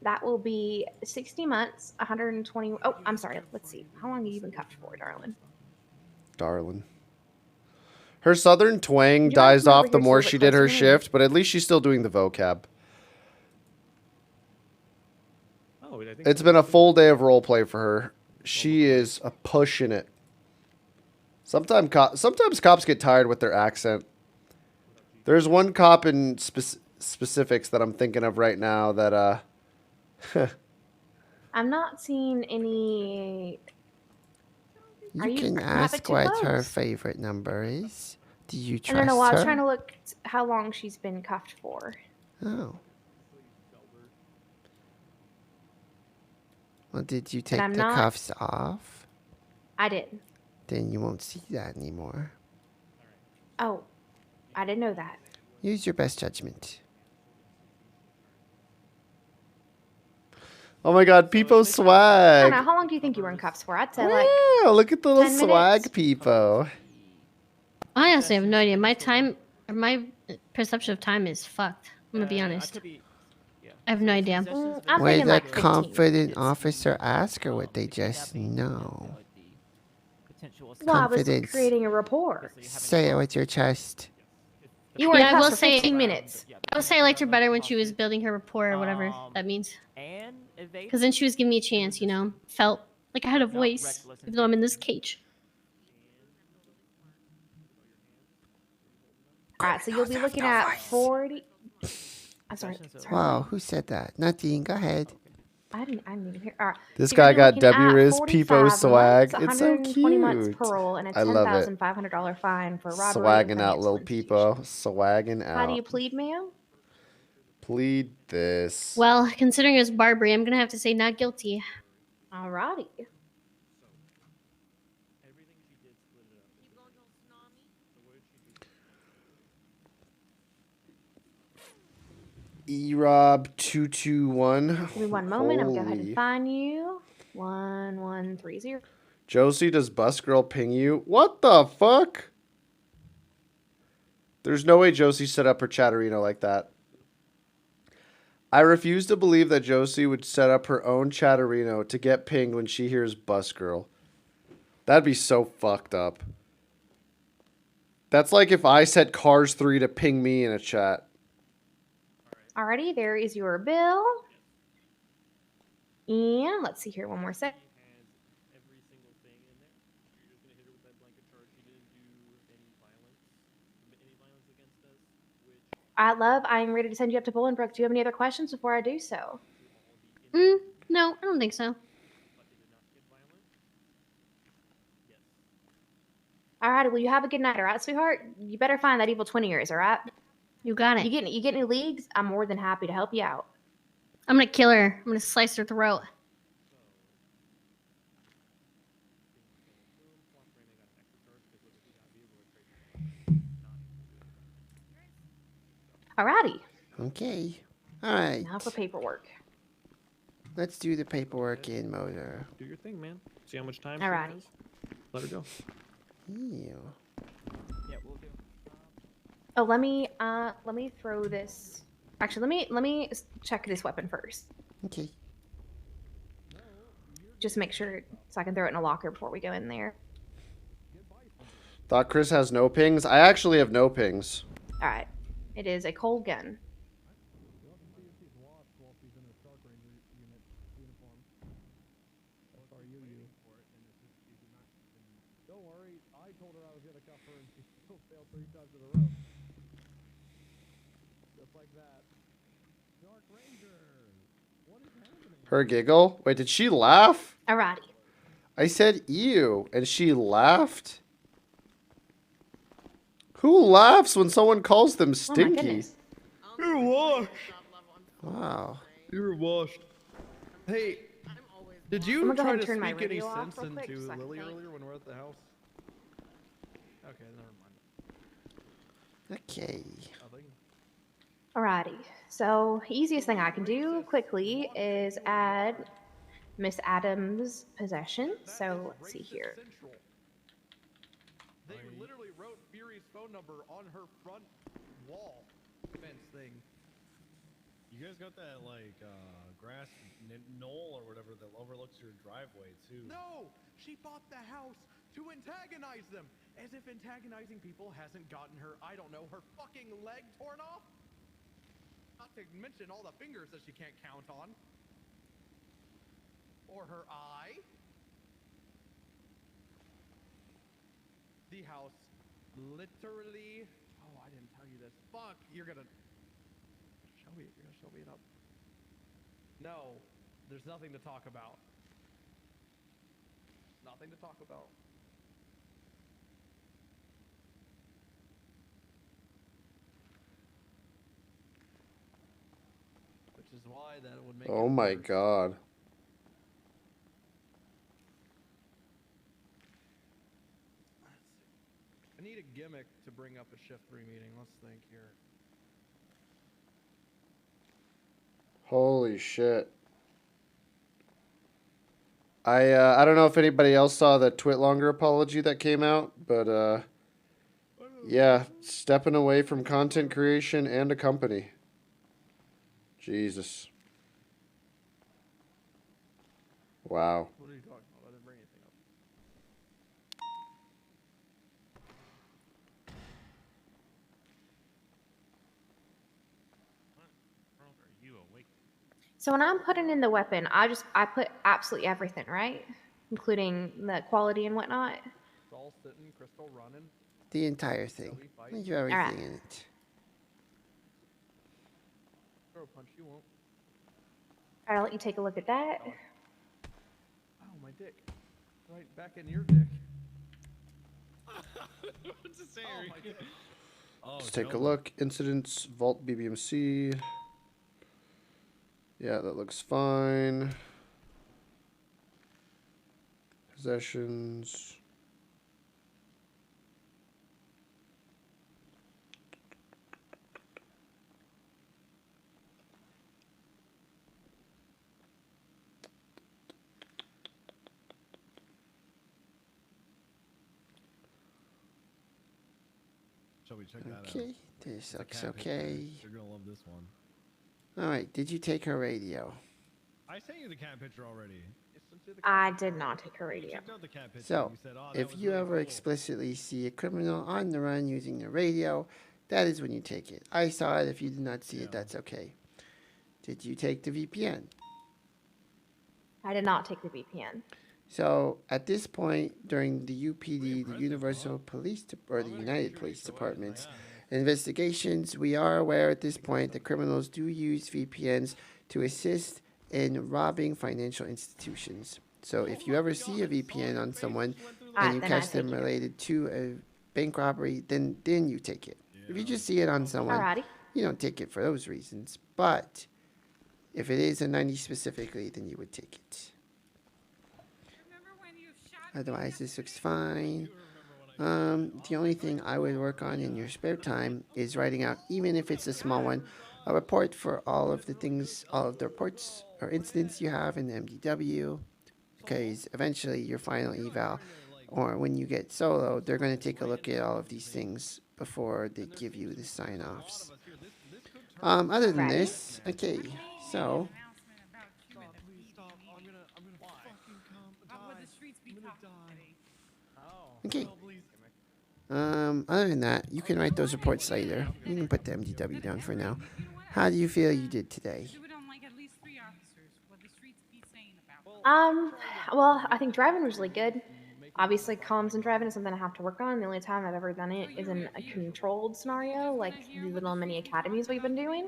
That will be 60 months, 120. Oh, I'm sorry. Let's see. How long have you been cuffed for, darling? Darling. Her southern twang You dies might come over off the here more so she it did closer her to me. shift, but at least she's still doing the vocab. Oh, I think It's been a full day of roleplay for her. She is pushing it. Sometimes cops get tired with their accent. There's one cop in specifics that I'm thinking of right now that I'm not seeing any. Are You can grabbing ask too what her close? favorite number is. Do you I trust don't know. I was trying her? to look how long she's been cuffed for. Oh. Well, did you And take I'm the not- cuffs off? I did. Then you won't see that anymore. Oh, I didn't know that. Use your best judgment. oh my god, Peepo I don't swag. know. How long do you think you were in cuffs for? I'd say like. Yeah, look at the little 10 swag, minutes. Peepo. I honestly have no idea. My perception of time is fucked. I'm gonna be honest. I have no idea. I'm Would thinking a like 15. confident officer ask, or would they just know? Well, I was Confidence. creating a rapport. Say it with your chest. You were in Yeah, I cuffs will for say. 15 minutes. I would say I liked her better when she was building her rapport or whatever that means. Because then she was giving me a chance, you know. Felt like I had a voice, even though I'm in this cage. All right, so you'll be looking at 40. I'm sorry. Wow, who said that? Nothing. Go ahead. I didn't even hear. All right. This So guy you're got looking at W Riz 45 Peepo swag. months, It's so 120 months cute. parole and a I love it. $10,500 fine for robbery. Swagging and out, finance little litigation. Peepo. Swagging out. How do you plead, ma'am? Plead this. Well, considering it was Barbary, I'm gonna have to say not guilty. Alrighty. Erob221. Give me one moment. I'm gonna go ahead Holy. and find you. 1130. Josie, does Bus Girl ping you? What the fuck? There's no way Josie set up her Chatterino like that. I refuse to believe that Josie would set up her own Chatterino to get pinged when she hears Bus Girl. That'd be so fucked up. That's like if I set Cars 3 to ping me in a chat. Alrighty, there is your bill. And let's see here, one more sec. I am ready to send you up to Bolingbrook. Do you have any other questions before I do so? No, I don't think so. Alrighty, well, you have a good night, alright, sweetheart? You better find that evil twin of yours, alright? You got it. You get any leagues? I'm more than happy to help you out. I'm gonna kill her. I'm gonna slice her throat. Alrighty. Okay. All right. Now for paperwork. Let's do the paperwork in motor. Do your thing, man. See how much time. Alrighty. Let her go. Ew. Yeah, we'll do. Oh, let me throw this. Actually, let me check this weapon first. Okay. Just make sure so I can throw it in a locker before we go in there. Thought Chris has no pings? I actually have no pings. All right. It is a cold gun. Her giggle? Wait, did she laugh? Alrighty. I said ew, and she laughed? Who laughs when someone calls them stinky? goodness. You're washed. Wow. You're washed. Hey, did I'm you gonna go try ahead to and turn my speak any radio off sense real quick, into just so I can Lily think. earlier when we're at the house? Okay, never mind. Okay. Alrighty. So, easiest thing I can do quickly is add Miss Adams' possession. So, let's see here. They literally wrote Fury's phone number on her front wall fence thing. You guys got that like grass knoll or whatever that overlooks your driveway too. No, she bought the house to antagonize them, as if antagonizing people hasn't gotten her, I don't know, her fucking leg torn off. Not to mention all the fingers that she can't count on, or her eye. The house, literally. Oh, I didn't tell you this. Fuck, you're gonna show me. You're gonna show me it up. No, there's nothing to talk about. Nothing to talk about. Which is why that would make. Oh my god. I need a gimmick to bring up a shift 3 meeting. Let's think here. Holy shit. I don't know if anybody else saw the Twitlonger apology that came out, but yeah, stepping away from content creation and a company. Jesus. Wow. What are you talking about? I didn't bring anything up. Are you awake? So when I'm putting in the weapon, I put absolutely everything, right? Including the quality and whatnot. All sitting, Crystal running. The entire thing. Leave everything Alright. in it. Throw a punch, you won't. Alright, I'll let you take a look at that. Oh, my dick. Right back in your dick. What to say? Oh, my dick. Let's take a look. Incidents, Vault BBMC. Yeah, that looks fine. Possessions. Shall we check that out? Okay, this It's a looks cat picture. okay. You're gonna love this one. Alright, did you take her radio? I sent you the cat picture already. I did not take her radio. Checked out the cat picture. So, You said, "Oh, that if was you really ever cool." explicitly see a criminal on the run using the radio, that is when you take it. I saw it. If you did not see it, that's okay. Did you take the VPN? I did not take the VPN. So, at this point, during the UPD, the Universal Police, or the United Police Department's investigations, we are aware at this point that criminals do use VPNs to assist in robbing financial institutions. So if you ever see a VPN on someone and you then catch I them take it. related to a bank robbery, then you take it. If you just see it on someone, Alrighty. you don't take it for those reasons. But if it is a 90 specifically, then you would take it. Otherwise, this looks fine. The only thing I would work on in your spare time is writing out, even if it's a small one, a report for all of the things, all of the reports or incidents you have in the MDW, because eventually your final eval, or when you get solo, they're going to take a look at all of these things before they give you the sign-offs. Other than this, okay, so okay. Other than that, you can write those reports later. You can put the MDW down for now. How do you feel you did today? Well, I think driving was really good. Obviously, comms and driving is something I have to work on. The only time I've ever done it is in a controlled scenario, like the little mini academies we've been doing.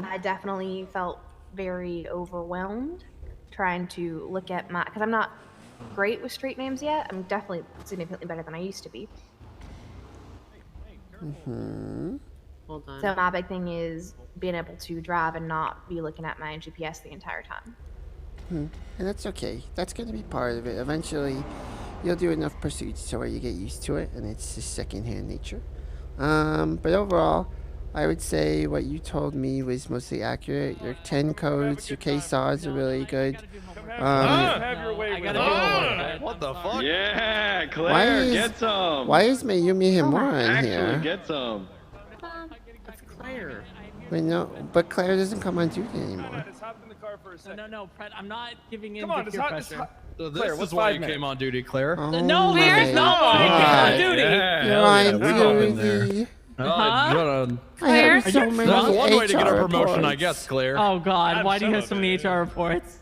I definitely felt very overwhelmed trying to look at my, because I'm not great with street names yet. I'm definitely significantly better than I used to be. Hold on. So my big thing is being able to drive and not be looking at my GPS the entire time. And that's okay. That's going to be part of it. Eventually, you'll do enough pursuits to where you get used to it, and it's just secondhand nature. But overall, I would say what you told me was mostly accurate. Your 10 codes, your case saws are really good. What the fuck? Yeah, Claire, get some. Why is Mayumi Himura in Actually, here? get some. That's Claire. Wait, no, but Claire doesn't come on duty anymore. Just hop in the car for a second. No, Pret, I'm not giving in Come on, to just peer hop, just pressure. hop. So Claire, this what's is why 5 you minutes? came on duty, Claire. Oh No, Claire's not why I came on duty. You're on duty. John. Claire? I have so many That's one way to get a HR promotion, I reports. guess, Claire. Oh God, why do you have so many HR reports?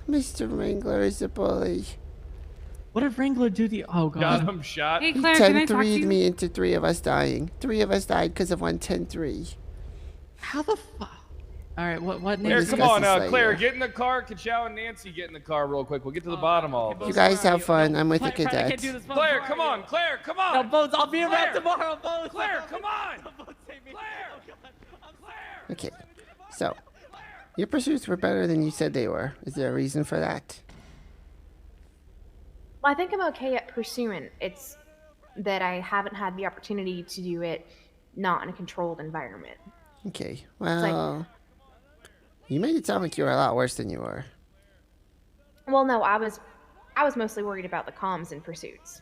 Mr. Wrangler is a bully. What did Wrangler do to you? Oh God. Got him shot. Hey, He Claire, can I talk to 10-3'd you? me into 3 of us dying. 3 of us died because of 110-3. How the fuck? All right, what name? Claire, is come discuss on, this later. Claire, get in the car. Ka Chao and Nancy, get in the car real quick. We'll get to the bottom of all of You this. guys have fun. I'm with the Pret, I can't cadets. do this. Bones. Claire, come on. Claire, come on. No, Bones, I'll be around Claire. tomorrow, Bones. Claire, come on. Bones, save me. Claire. Oh, God. I'm Claire. Okay, so your pursuits were better than you said they were. Is there a reason for that? Well, I think I'm okay at pursuing. It's that I haven't had the opportunity to do it not in a controlled environment. Okay, like- well, you made it sound like you were a lot worse than you were. Well, no, I was mostly worried about the comms and pursuits.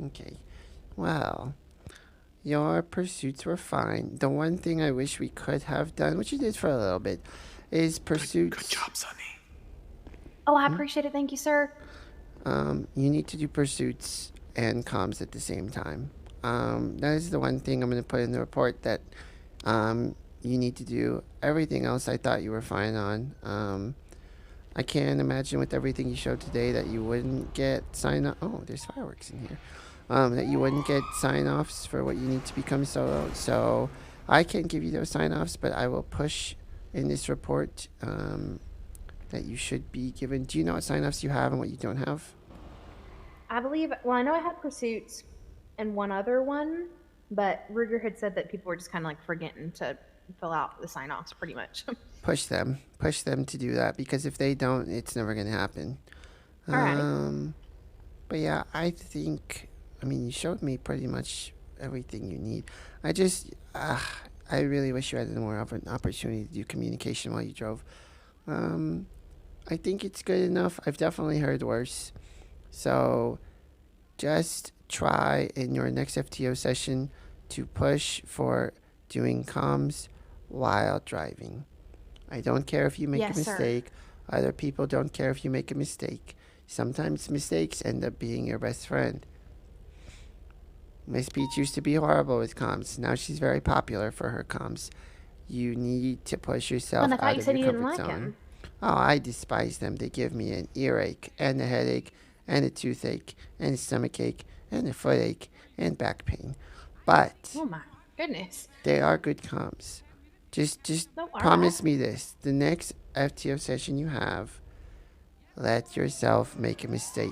Okay, well, your pursuits were fine. The one thing I wish we could have done, which you did for a little bit, is pursuits. Good job, Sonny. Oh, I appreciate it. Thank you, sir. You need to do pursuits and comms at the same time. That is the one thing I'm going to put in the report that you need to do. Everything else I thought you were fine on. I can't imagine with everything you showed today that you wouldn't get sign-off. Oh, there's fireworks in here. That you wouldn't get sign-offs for what you need to become solo. So I can't give you those sign-offs, but I will push in this report that you should be given. Do you know what sign-offs you have and what you don't have? I believe, well, I know I had pursuits and one other one, but Ruger had said that people were just kind of like forgetting to fill out the sign-offs pretty much. Push them to do that, because if they don't, it's never going to happen. Alrighty. But yeah, I mean, you showed me pretty much everything you need. I really wish you had more of an opportunity to do communication while you drove. I think it's good enough. I've definitely heard worse. So just try in your next FTO session to push for doing comms while driving. I don't care if you make Yes, a sir. mistake. Other people don't care if you make a mistake. Sometimes mistakes end up being your best friend. Miss Peach used to be horrible with comms. Now she's very popular for her comms. You need to push yourself And I out thought you of said your you didn't comfort like zone. him. Oh, I despise them. They give me an earache and a headache and a toothache and a stomachache and a footache and back pain. But Oh my goodness. they are good comms. Just No, all promise me this. The next FTO session you have, let yourself make a mistake.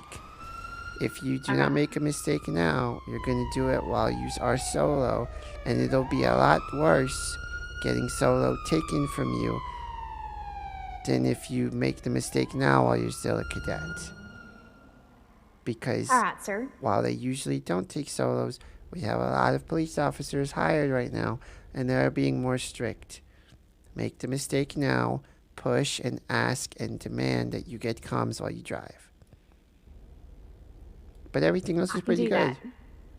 If you do not make a mistake now, you're going to do it while you are solo, and it'll be a lot worse getting solo taken from you than if you make the mistake now while you're still a cadet. Because All right, sir. while they usually don't take solos, we have a lot of police officers hired right now, and they're being more strict. Make the mistake now, push and ask and demand that you get comms while you drive. But everything else was pretty do good.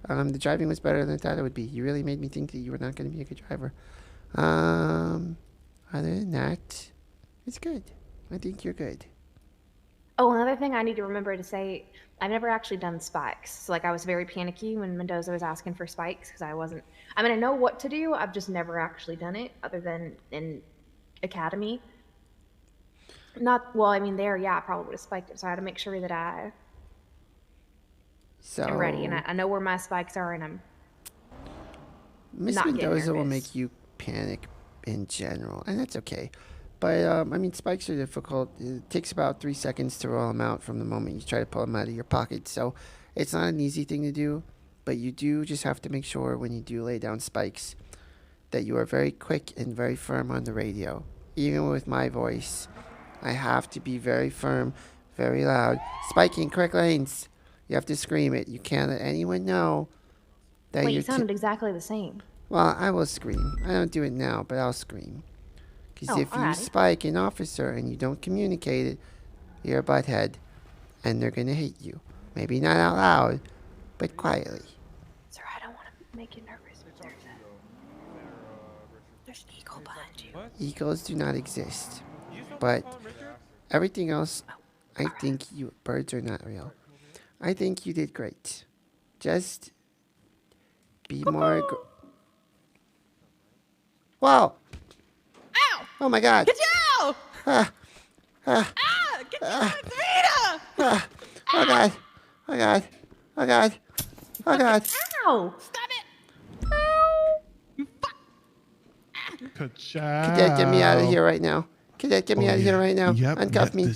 that. The driving was better than I thought it would be. You really made me think that you were not going to be a good driver. Other than that, it's good. I think you're good. Oh, another thing I need to remember to say, I've never actually done spikes. So, like, I was very panicky when Mendoza was asking for spikes because I know what to do. I've just never actually done it other than in academy. I probably would have spiked it. So I had to make sure that I'm ready. And I know where my spikes are, and I'm Miss not getting Mendoza will nervous. make you panic in general, and that's okay. But, spikes are difficult. It takes about 3 seconds to roll them out from the moment you try to pull them out of your pocket. So it's not an easy thing to do, but you do just have to make sure when you do lay down spikes that you are very quick and very firm on the radio. Even with my voice, I have to be very firm, very loud. Spiking, correct lanes. You have to scream it. You can't let anyone know that Wait, you're you sounded exactly the same. Well, I will scream. I don't do it now, but I'll scream. Because Oh, if you alrighty. spike an officer and you don't communicate it, you're a butthead. And they're going to hate you. Maybe not out loud, but quietly. Sir, I don't want to make you nervous. But there's an eagle behind Eagles do not exist. But everything else, I think birds are not real. I think you did great. Just be more. Wow! Ow! Oh my God! Ka Chao! Ka Chao, it's Vita! Oh God! Oh God! Oh God! Oh God! Ow! Stop it! Ka Chao. Cadet, get me out of here right now. Cadet, get me out of here right now. Yep, Uncuff me.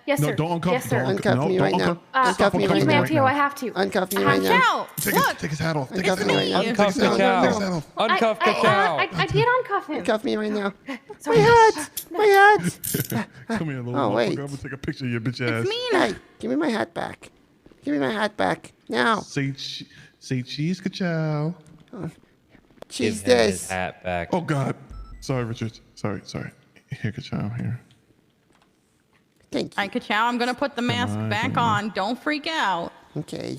Yes, No, sir. don't uncuff. Yes, sir. Uncuff me right now. Uncuff me right Excuse me, now. Tio, I have to. Uncuff me I right have now. to. Take his hat off. Uncuff me right now. Uncuff Ka Chao. Uncuff Ka Chao. I did uncuff him. Uncuff me right now. Sorry. My hat! My hat! Come here, little Oh, motherfucker. wait. I'm gonna take a picture of your bitch ass. Hey, give me my hat back. Give me my hat back. Now. Say cheese, Ka Chao. Cheese Give him this. his hat back. Oh God. Sorry, Richard. Sorry. Here, Ka Chao. Here. Thank you. All right, Ka Chao, I'm gonna put the mask on, back come on. Don't freak out. Okay.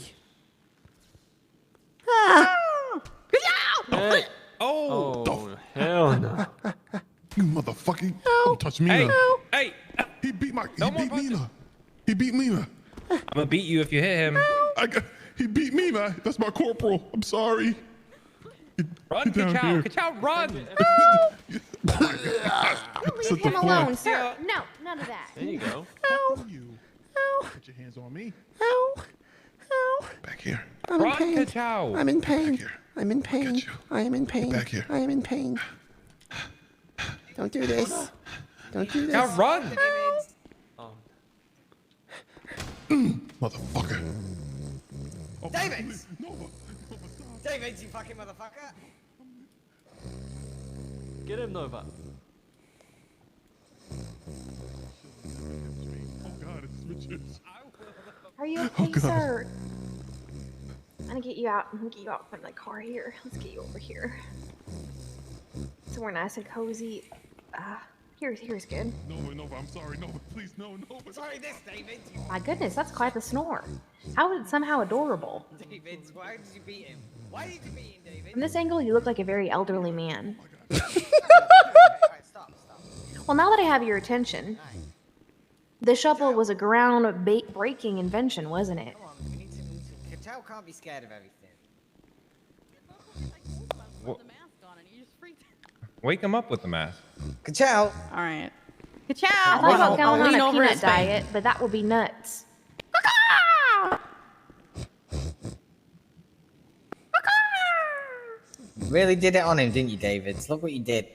Ka Chao! Oh, hell no. You motherfucker. Don't touch Mina. Hey! He beat Mina. He beat Mina. I'm gonna beat you if you hit him. He beat Mina. That's my corporal. I'm sorry. Run, Ka Chao! Ka Chao, run! Leave him alone, sir. No, none of that. There you go. Ow. Ow. Put your hands on me. Ow. Ow. Back here. I'm in Run, pain. Ka Chao! I'm in pain. I'm in pain. I am in pain. Back here. I am in pain. Don't do this. Don't do this. Now run! Motherfucker. Oh, David! No. David, you fucking motherfucker! Get him, Nova. Oh God, it's Richard. Are you okay, sir? I'm gonna get you out. I'm gonna get you out from the car here. Let's get you over here. Somewhere nice and cozy. Here's good. Nova, I'm sorry. Nova, please, no. Sorry, this, David. My goodness, that's quite the snore. How is it somehow adorable? David, why did you beat him? Why did you beat him, David? From this angle, you look like a very elderly man. Alright, stop. Well, now that I have your attention, the shovel was a ground-breaking invention, wasn't it? Come on, we need to. Ka Chao can't be scared of everything. Wake him up with the mask. Ka Chao! All right. Ka I Chao! thought about I'll going lean on a over peanut his face. diet, but that would be nuts. Really did it on him, didn't you, David? Look what you did.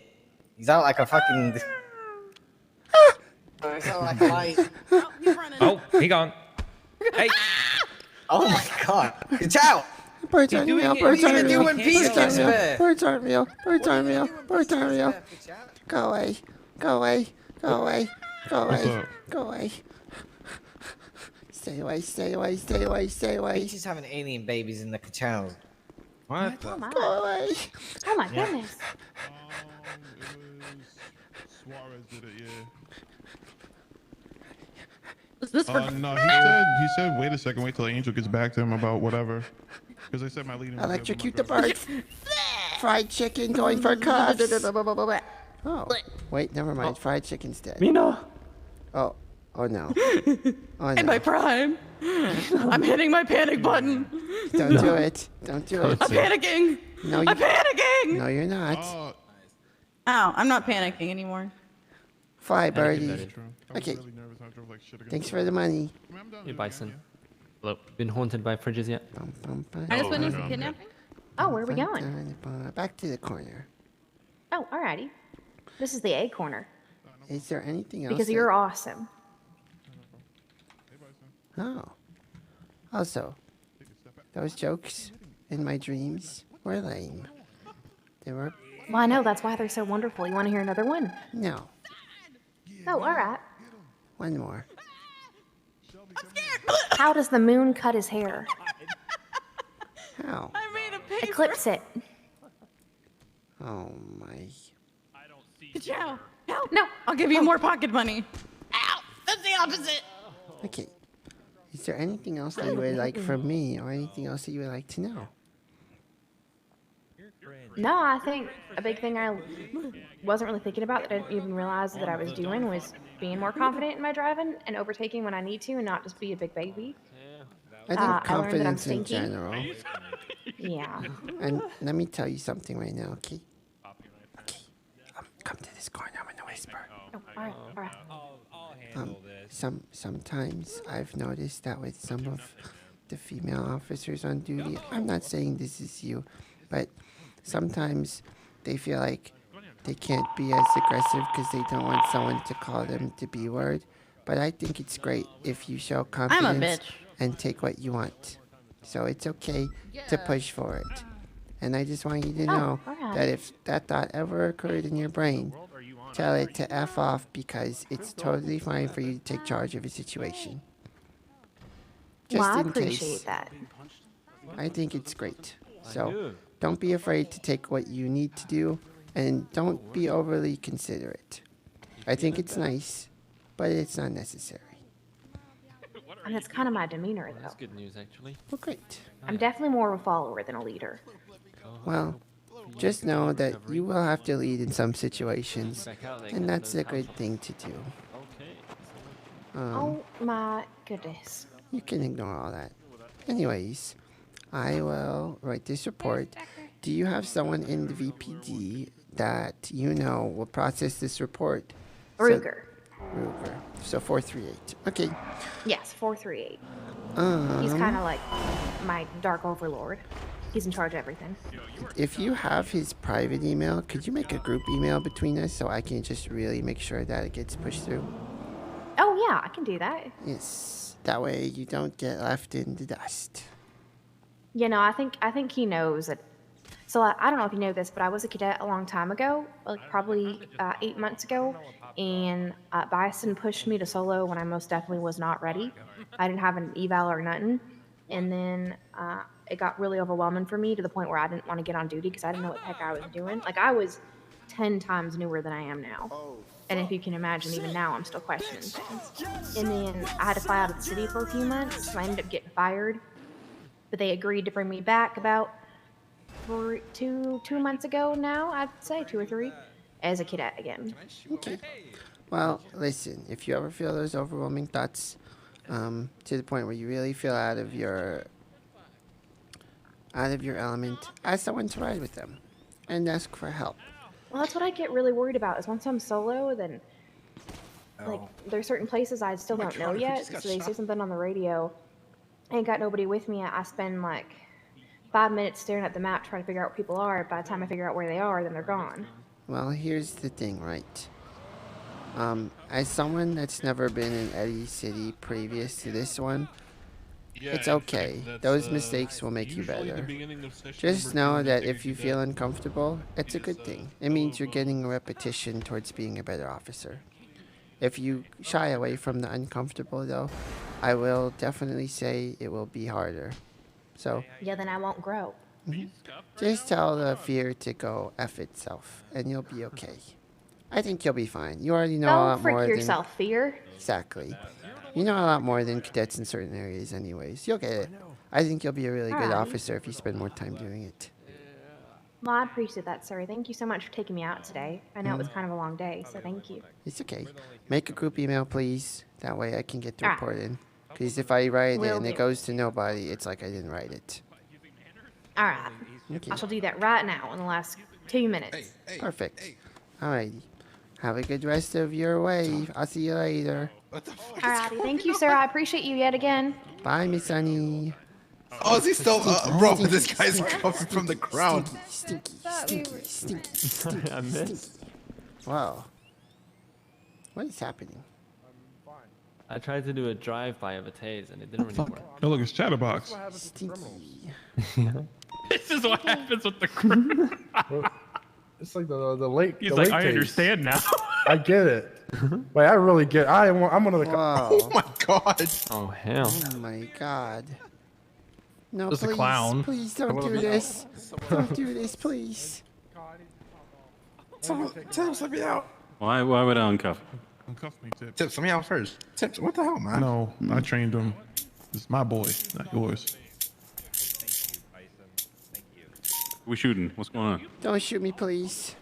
He's out like a fucking. He's out like a light. Oh, he gone. Hey! Oh my God! Ka Chao! Birds aren't real. Birds aren't real. What are you doing, Peacekeeper? Birds aren't real. Birds aren't real. Birds aren't real. Go away. Go away. Go away. Go away. Go away. Stay away. Stay away. Stay away. Stay away. He's just having alien babies in the Ka Chao. What? Oh my. Go away. Oh my goodness. Suarez did it, yeah. Is this for? No, he said, wait a second, wait till Angel gets back to him about whatever. Because they said my leading. Electrocute the bird. Fried chicken going for cuffs. Oh, wait, never mind. Fried chicken's dead. Mina! Oh no. Oh In no. my prime. I'm hitting my panic button. Don't do it. Don't do it. I'm panicking. No, I'm panicking. No, you're not. Ow, I'm not panicking anymore. Fly, Panic is birdie. better. Okay. Thanks for the money. Hey, Bison. Hello. Been haunted by fridges yet? I just witnessed a kidnapping. Oh, where are we going? Back to the corner. Oh, alrighty. This is the A corner. Is there anything else? Because you're awesome. Oh. Also, those jokes in my dreams were lame. They were. Well, I know, that's why they're so wonderful. You want to hear another one? No. Oh, alright. One more. How does the moon cut his hair? How? I made a picture. Eclipse it. Oh my. Ka Chao, help! No, I'll give you more pocket money. Ow! That's the opposite. Okay. Is there anything else that you would like from me, or anything else that you would like to know? No, I think a big thing I wasn't really thinking about that I didn't even realize that I was doing was being more confident in my driving and overtaking when I need to and not just be a big baby. I think I learned that I'm confidence in stinky. general. Yeah. And let me tell you something right now, okay? Okay. Come to this corner. I'm gonna whisper. Oh, all right. Sometimes I've noticed that with some of the female officers on duty, I'm not saying this is you, but sometimes they feel like they can't be as aggressive because they don't want someone to call them the B word. But I think it's great if you show confidence and take what you want. So it's okay to push for it. And I just want you to know that if that thought ever occurred in your brain, tell it to F off because it's totally fine for you to take charge of a situation. Just Well, I in appreciate case. that. I think it's great. So don't be afraid to take what you need to do and don't be overly considerate. I think it's nice, but it's not necessary. And that's kind of my demeanor, though. That's good news, actually. Well, great. I'm definitely more of a follower than a leader. Well, just know that you will have to lead in some situations, and that's a good thing to do. Oh my goodness. You can ignore all that. Anyways, I will write this report. Do you have someone in the VPD that you know will process this report? Ruger. Ruger. So 438. Okay. Yes, 438. He's kind of like my dark overlord. He's in charge of everything. If you have his private email, could you make a group email between us so I can just really make sure that it gets pushed through? Oh yeah, I can do that. Yes. That way you don't get left in the dust. You know, I think he knows that. So I don't know if you know this, but I was a cadet a long time ago, like probably 8 months ago, and Bison pushed me to solo when I most definitely was not ready. I didn't have an eval or nothing, and then it got really overwhelming for me to the point where I didn't want to get on duty because I didn't know what the heck I was doing. Like I was 10 times newer than I am now. And if you can imagine, even now I'm still questioning things. And then I had to fly out of the city for a few months, so I ended up getting fired. But they agreed to bring me back about 2 months ago now, I'd say 2 or 3, as a cadet again. Okay. Well, listen, if you ever feel those overwhelming thoughts to the point where you really feel out of your element, ask someone to ride with them and ask for help. Well, that's what I get really worried about is once I'm solo, then like there's certain places I still don't know yet. So they say something on the radio. I ain't got nobody with me. I spend like 5 minutes staring at the map trying to figure out where people are. By the time I figure out where they are, then they're gone. Well, here's the thing, right? As someone that's never been in Eddie City previous to this one, it's okay. Those mistakes will make you better. Just know that if you feel uncomfortable, it's a good thing. It means you're getting a repetition towards being a better officer. If you shy away from the uncomfortable, though, I will definitely say it will be harder. So yeah, then I won't grow. Just tell the fear to go F itself, and you'll be okay. I think you'll be fine. You already know a lot more than... Don't freak yourself, fear. Exactly. You know a lot more than cadets in certain areas anyways. You'll get it. I think you'll be a really good officer if you spend more time doing it. Well, I appreciate that, sir. Thank you so much for taking me out today. I know it was kind of a long day, so thank you. It's okay. Make a group email, please. That way I can get the report in. Because if I write it and it goes to nobody, it's like I didn't write it. All right. Okay. I shall do that right now in the last 2 minutes. Perfect. Alrighty. Have a good rest of your way. I'll see you later. Alrighty. Thank you, sir. I appreciate you yet again. Bye, Miss Honey. Oh, is he still? Bro, this guy's coming from the ground. Stinky. I missed. Wow. What is happening? I tried to do a drive-by of a tase and it didn't really work. Oh, look, it's Chatterbox. Stinky. This is what happens with the crew. It's like the late. He's the like, late I days. understand now. I get it. Wait, I really get. I'm one of the. Wow. Oh my god. Oh hell. Oh my god. No, Just please, a clown. please don't do this. Don't do this, please. Tips, let me out. Why would I uncuff? Uncuff me, Tips. Tips, let me out first. Tips, what the hell, man? No, I trained him. It's my boy, not yours. Who we shooting? What's going on? Don't shoot me, please.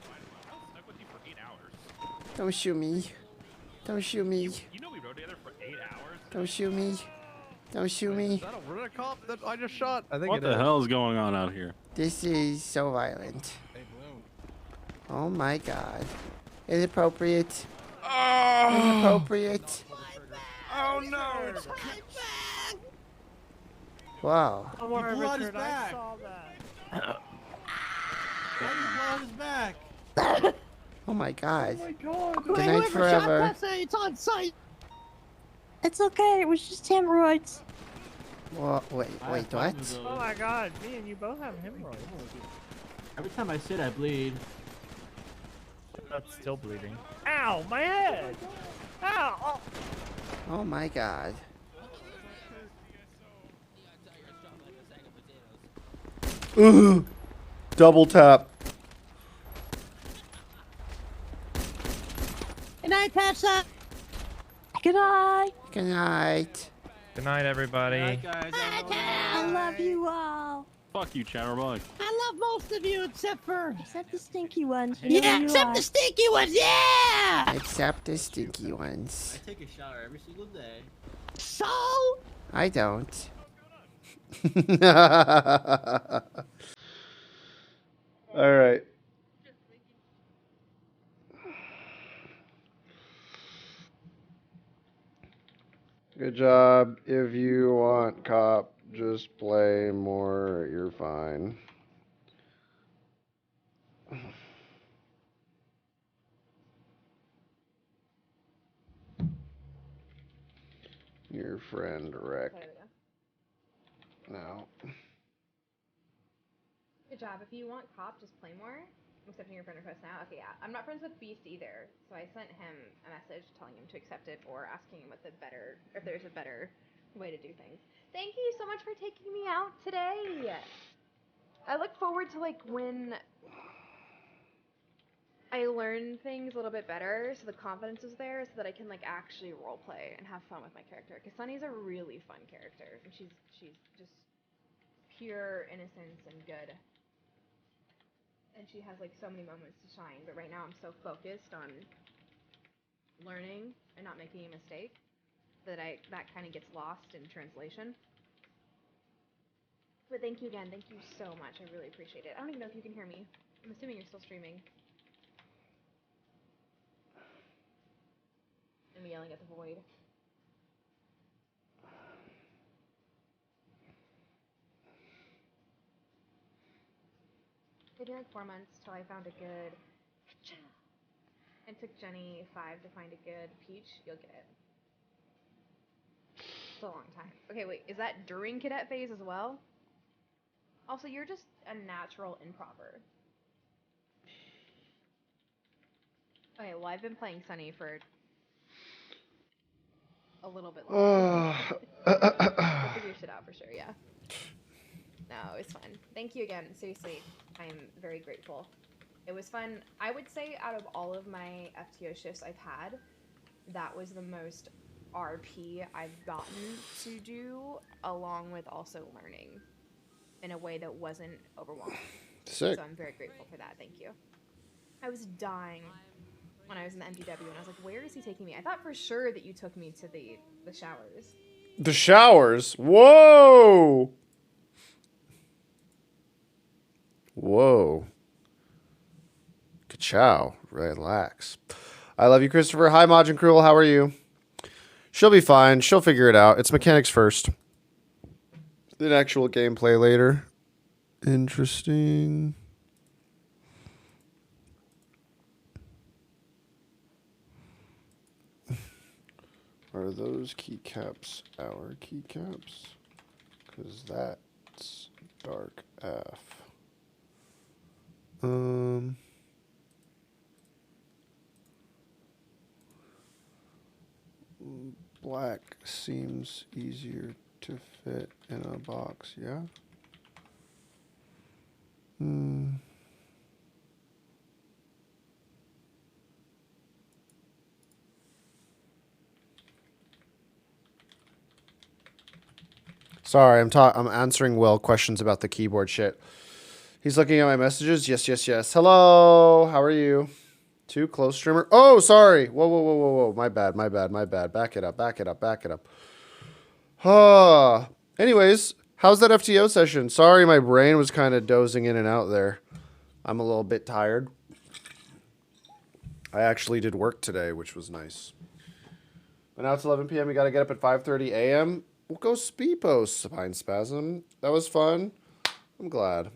Don't shoot me. Don't shoot me. You know we rode together for 8 hours? Don't shoot me. Don't shoot me. Is that a rent cop that I just shot? I think What it the is. hell is going on out here? This is so violent. Oh my god. Inappropriate. Inappropriate. Oh no! It's Wow. Don't worry, Richard. I saw that. Why his back? Oh my god. Oh my god. Good night forever. It's on site. It's okay. It was just hemorrhoids. Wait, what? Oh my god, me and you both have hemorrhoids. Every time I sit, I bleed. That's still bleeding. Ow, my head! Ow! Oh my god. Ooh. Double tap. Good night, Tasha. Good night. Good night. Good night, everybody. I love you all. Fuck you, Chatterbug. I love most of you except the stinky ones. Yeah, except the stinky ones. Yeah. Except the stinky ones. I take a shower every single day. So. I don't. All right. Good job. If you want cop, just play more. You're fine. Your friend Rick. No. Good job. If you want cop, just play more. I'm accepting your friend request now. Okay, yeah. I'm not friends with Beast either, so I sent him a message telling him to accept it or asking him if there's a better way to do things. Thank you so much for taking me out today. I look forward to when I learn things a little bit better, so the confidence is there, so that I can actually roleplay and have fun with my character. Because Sunny's a really fun character, and she's just pure innocence and good. And she has so many moments to shine, but right now I'm so focused on learning and not making a mistake that kind of gets lost in translation. But thank you again, thank you so much, I really appreciate it. I don't even know if you can hear me. I'm assuming you're still streaming. I'm yelling at the void. It took 4 months till I found a good. It took Jenny 5 to find a good peach. You'll get it. It's a long time. Okay, wait. Is that during cadet phase as well? Also, you're just a natural improver. Okay, well, I've been playing Sunny for a little bit longer. We'll figure shit out for sure, yeah. No, it's fun. Thank you again. Seriously, I'm very grateful. It was fun. I would say out of all of my FTO shifts I've had, that was the most RP I've gotten to do, along with also learning in a way that wasn't overwhelming. Sick. So I'm very grateful for that. Thank you. I was dying when I was in the MDW, and I was like, where is he taking me? I thought for sure that you took me to the showers. The showers? Whoa! Whoa. Ka Chao. Relax. I love you, Christopher. Hi, Majin Cruel. How are you? She'll be fine. She'll figure it out. It's mechanics first. Then actual gameplay later. Interesting. Are those keycaps our keycaps? Because that's dark F. Black seems easier to fit in a box, yeah? Sorry, I'm answering Will questions about the keyboard shit. He's looking at my messages. Yes, yes, yes. Hello. How are you? Too close streamer. Oh, sorry. Whoa, whoa, whoa, whoa, whoa. My bad, my bad, my bad. Back it up, back it up, back it up. Anyways, how's that FTO session? Sorry, my brain was kind of dozing in and out there. I'm a little bit tired. I actually did work today, which was nice. But now it's 11 p.m. We got to get up at 5:30 a.m. We'll go Speepo, Spine Spasm. That was fun. I'm glad.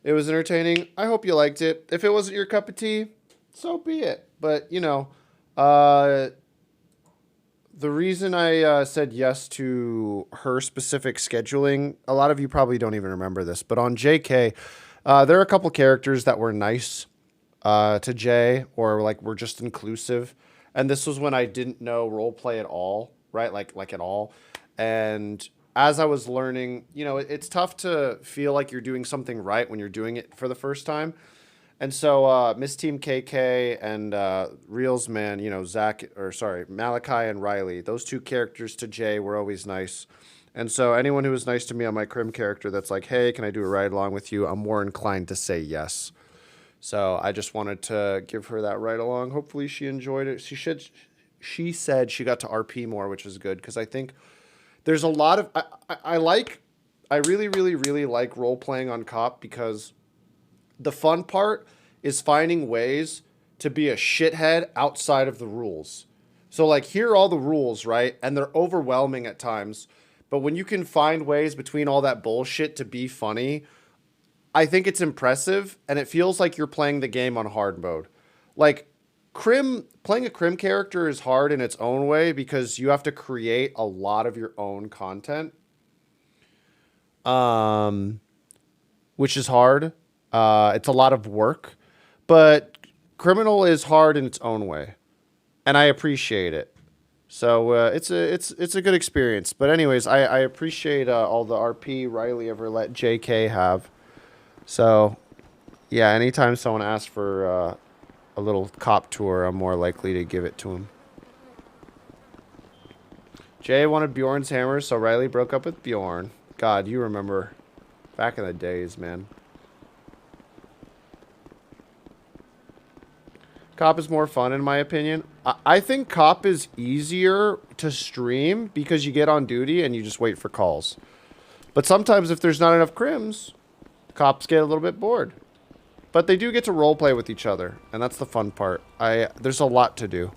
It was entertaining. I hope you liked it. If it wasn't your cup of tea, so be it. But, you know, the reason I said yes to her specific scheduling, a lot of you probably don't even remember this, but on JK, there are a couple characters that were nice to Jay, or like were just inclusive. And this was when I didn't know roleplay at all, right? Like at all. And as I was learning, you know, it's tough to feel like you're doing something right when you're doing it for the first time. And so Miss Team KK and Reels Man, you know, Malachi and Riley, those two characters to Jay were always nice. And so anyone who was nice to me on my Crim character that's like, hey, can I do a ride along with you? I'm more inclined to say yes. So I just wanted to give her that ride along. Hopefully she enjoyed it. She said she got to RP more, which is good, because I think there's a lot of I really, really, really like role playing on Cop, because the fun part is finding ways to be a shithead outside of the rules. So like, here are all the rules, right? And they're overwhelming at times. But when you can find ways between all that bullshit to be funny, I think it's impressive, and it feels like you're playing the game on hard mode. Like, playing a Crim character is hard in its own way, because you have to create a lot of your own content, which is hard. It's a lot of work, but Criminal is hard in its own way, and I appreciate it. So it's a good experience. But anyways, I appreciate all the RP Riley ever let JK have. So yeah, anytime someone asks for a little Cop tour, I'm more likely to give it to him. Jay wanted Bjorn's hammer, so Riley broke up with Bjorn. God, you remember back in the days, man. Cop is more fun, in my opinion. I think Cop is easier to stream because you get on duty and you just wait for calls. But sometimes if there's not enough Crims, Cops get a little bit bored. But they do get to roleplay with each other, and that's the fun part. There's a lot to do.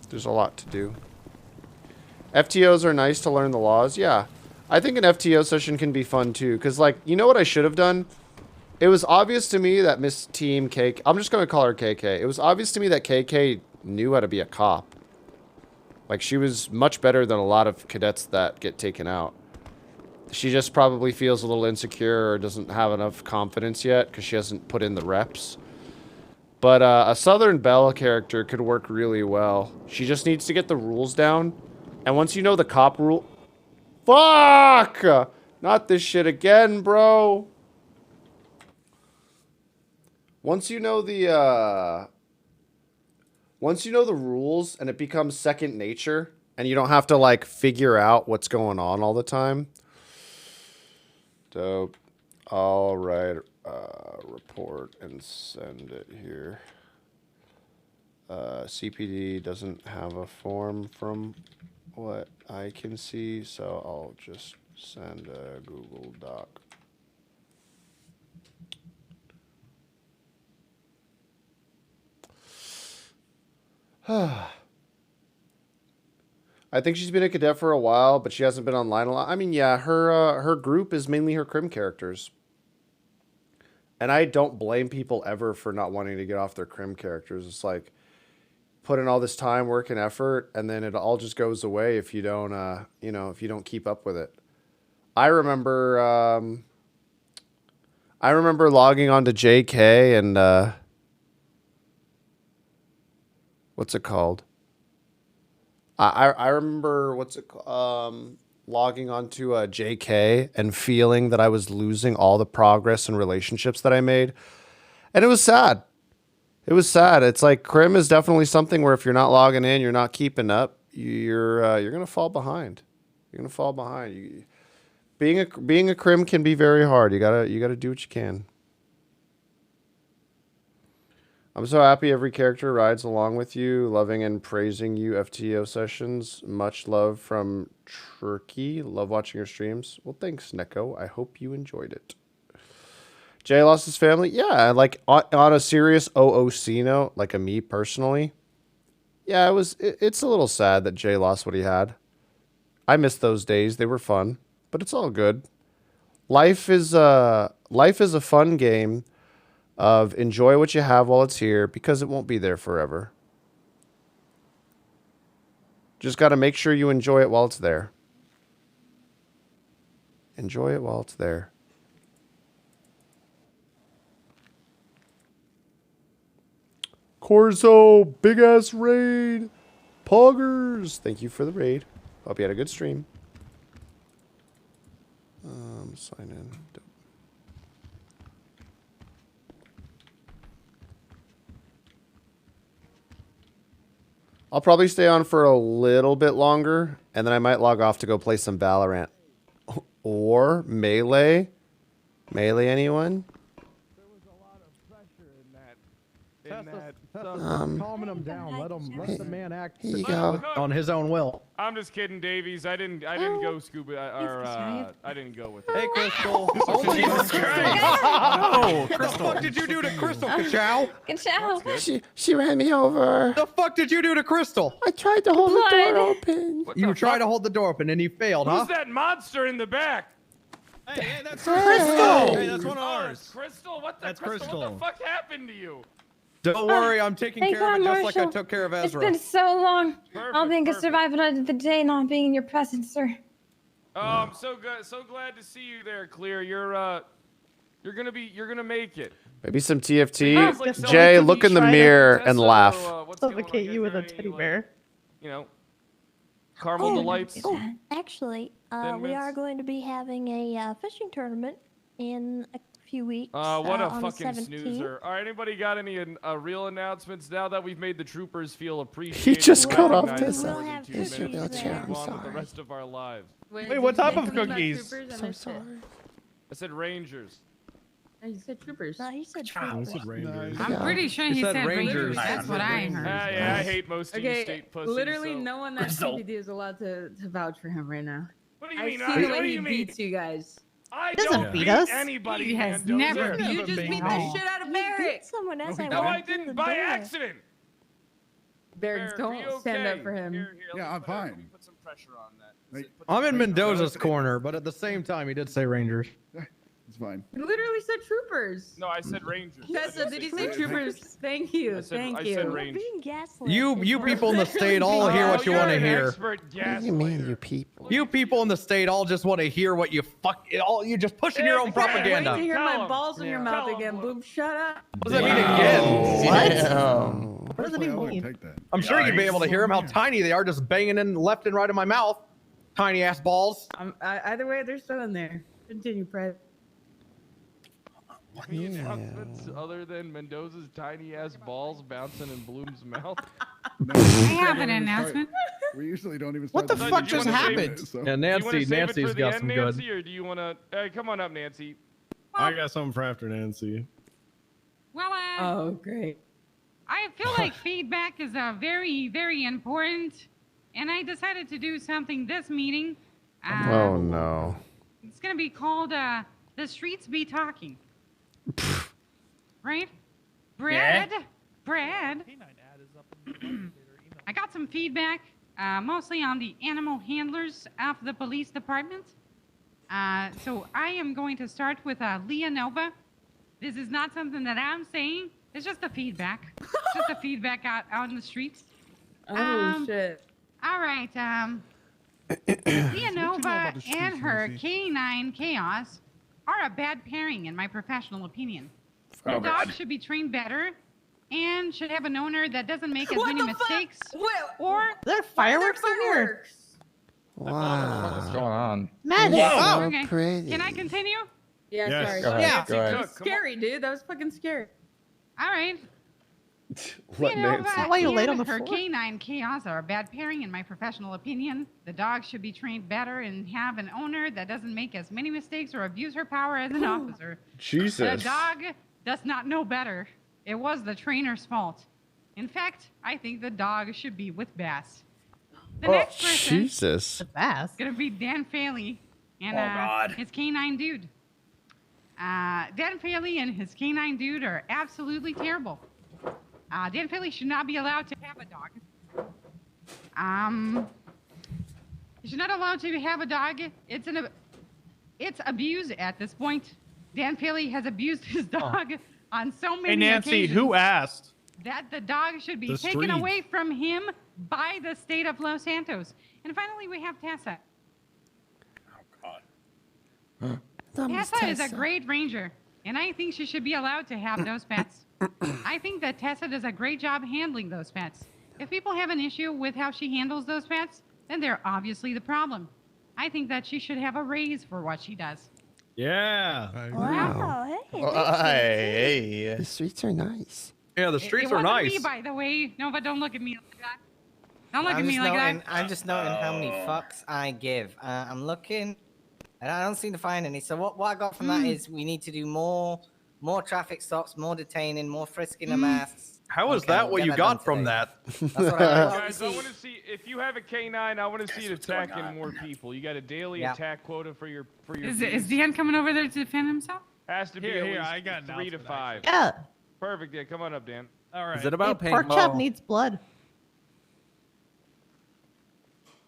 There's a lot to do. FTOs are nice to learn the laws. Yeah. I think an FTO session can be fun too, because, like, you know what I should have done? It was obvious to me that Miss Team KK, I'm just going to call her KK. It was obvious to me that KK knew how to be a cop. Like, she was much better than a lot of cadets that get taken out. She just probably feels a little insecure or doesn't have enough confidence yet because she hasn't put in the reps. But a Southern Belle character could work really well. She just needs to get the rules down. And once you know the cop rule... Fuck! Not this shit again, bro. Once you know the rules and it becomes second nature and you don't have to, like, figure out what's going on all the time. Dope. I'll write report and send it here. CPD doesn't have a form from what I can see, so I'll just send a Google Doc. I think she's been a cadet for a while, but she hasn't been online a lot. I mean, yeah, her group is mainly her Crim characters. And I don't blame people ever for not wanting to get off their Crim characters. It's like, put in all this time, work, and effort, and then it all just goes away if you don't, you know, if you don't keep up with it. I remember logging on to JK and, what's it called? I remember logging onto JK and feeling that I was losing all the progress and relationships that I made, and it was sad. It was sad. It's like Crim is definitely something where if you're not logging in, you're not keeping up, you're gonna fall behind. You're gonna fall behind. being a crim can be very hard. You gotta do what you can. I'm so happy every character rides along with you, loving and praising you. FTO sessions. Much love from Turkey. Love watching your streams. Well, thanks, Neko. I hope you enjoyed it. Jay lost his family. Yeah, like on a serious OOC note, like a me personally. Yeah, it's a little sad that Jay lost what he had. I miss those days. They were fun, but it's all good. Life is a fun game of enjoy what you have while it's here because it won't be there forever. Just got to make sure you enjoy it while it's there. Enjoy it while it's there. Corzo, big ass raid. Poggers, thank you for the raid. Hope you had a good stream. Sign in. I'll probably stay on for a little bit longer, and then I might log off to go play some Valorant. Or Melee. Melee, anyone? Calming him down. Let the man act Here you go. on his own will. I'm just kidding, Davies. I didn't go scuba I didn't go with it. Hey, Crystal. Oh, Crystal. What the fuck did you do to Crystal, Ka Chao? Ka Chao. She ran me over. The fuck did you do to Crystal? I tried to hold the door open. You tried to hold the door open and you failed, huh? Who's that monster in the back? Hey, that's Crystal! Hey, that's one of ours. Crystal, what the That's Crystal? What the fuck happened to you? Don't worry, I'm taking Thank care of it God, just like I Marshall. took care of Ezra. It's been so long. I don't think I survived another day not being in your presence, sir. Oh, I'm so good, so glad to see you there, Clear. You're gonna make it. Maybe some TFT. Jay, look in the mirror and laugh. Suffocate you with a teddy bear. You know, caramel delights. Actually, Thin we mints. are going to be having a fishing tournament in a few weeks. What a on the fucking 17th. snoozer. All right, anybody got any real announcements now that we've made the troopers feel appreciated? He just cut off recognized this. more than 2 minutes to move on with the rest of our lives. Wait, what type of cookies? So sorry. I said Rangers. No, you said troopers. No, he said He said Rangers. I'm pretty sure he said Rangers. That's what I heard. Yeah, I hate most of you Okay, state pussies. literally so. no one at CPD is allowed to vouch for him right now. What do you I mean? see the What way do he you mean? beats you guys. I Doesn't don't beat beat us. anybody. He has Mendoza. never beat You just beat the shit out of Barrett. Someone else. No, I didn't by accident. Barrett, don't stand up for him. Yeah, I'm fine. Put some pressure on that. I'm in Mendoza's corner, but at the same time, he did say Rangers. It's fine. He literally said troopers. No, I said Rangers. Tessa, did he say troopers? Thank you. Thank I you. said Rangers. You people in the state all hear what you want to hear. What do you mean, you people? You people in the state all just want to hear what you you just pushing your own propaganda. Wait to hear Tell my him. balls in your mouth again. Boom, shut up. What does that mean again? What? What does that mean? Take that. I'm sure you'd be able to hear them how tiny they are, just banging in left and right in my mouth. Tiny ass balls. Either way, they're still in there. Continue, Fred. Any announcements other than Mendoza's tiny ass balls bouncing in Bloom's mouth? No, I have an announcement. We usually don't even. What the start fuck the just video happened? so- Yeah, Do you wanna Nancy's save it for the got end, some Nancy, good. or do you want to? Hey, come on up, Nancy. I got something for after Nancy. Well, oh, great. I feel like feedback is very, very important, and I decided to do something this meeting. Oh no. It's gonna be called "The Streets Be Talking." Right? Brad. I got some feedback, mostly on the animal handlers of the police department. So I am going to start with Leah Nova. This is not something that I'm saying. It's just the feedback. Just the feedback out in the streets. Oh, shit. All right. Leah Nova and her K9 Chaos are a bad pairing, in my professional opinion. The dog should be trained better and should have an owner that doesn't make as many mistakes. Or there fireworks in here? Wow. What's going on? Man, So okay. pretty. Can I continue? Yeah, Yes. sorry. Go ahead. Yeah, Go ahead. scary, dude. That was fucking scary. All right. What names? Leonova why you laid on and the her floor? canine chaos are a bad pairing, in my professional opinion. The dog should be trained better and have an owner that doesn't make as many mistakes or abuse her power as an officer. Jesus. The dog does not know better. It was the trainer's fault. In fact, I think the dog should be with Bass. The next person Jesus. The Bass. is going to be Dan Faley and God. his canine dude. Dan Faley and his canine dude are absolutely terrible. Dan Faley should not be allowed to have a dog. He should not allowed to have a dog. It's abuse at this point. Dan Faley has abused his dog on so many Hey, Nancy, occasions who asked? that the dog should be The taken street. away from him by the state of Los Santos. And finally, we have Tessa. Tessa is a great ranger, and I think she should be allowed to have those pets. I think that Tessa does a great job handling those pets. If people have an issue with how she handles those pets, then they're obviously the problem. I think that she should have a raise for what she does. Yeah. Wow. Hey. The streets are nice. Yeah, the It streets are wasn't nice. me, by the way. No, but don't look at me like that. Don't look at I'm me just like noting, that. I'm just noting how many fucks I give. I'm looking, and I don't seem to find any. So what I got from that is we need to do more traffic stops, more detaining, more frisking of masks. How is Okay, that we'll what get you that got done from today. that? That's what I Guys, I want to see if you have a K9. I want to see it attacking more people. You got a daily Yeah. attack quota for your. Is beast. Dan coming over there to defend himself? Has to be Here, at here, least I got an 3 to announcement, 5. Yeah. Perfect. Yeah, come on up, Dan. All right. Is it about Hey, pork chop needs blood.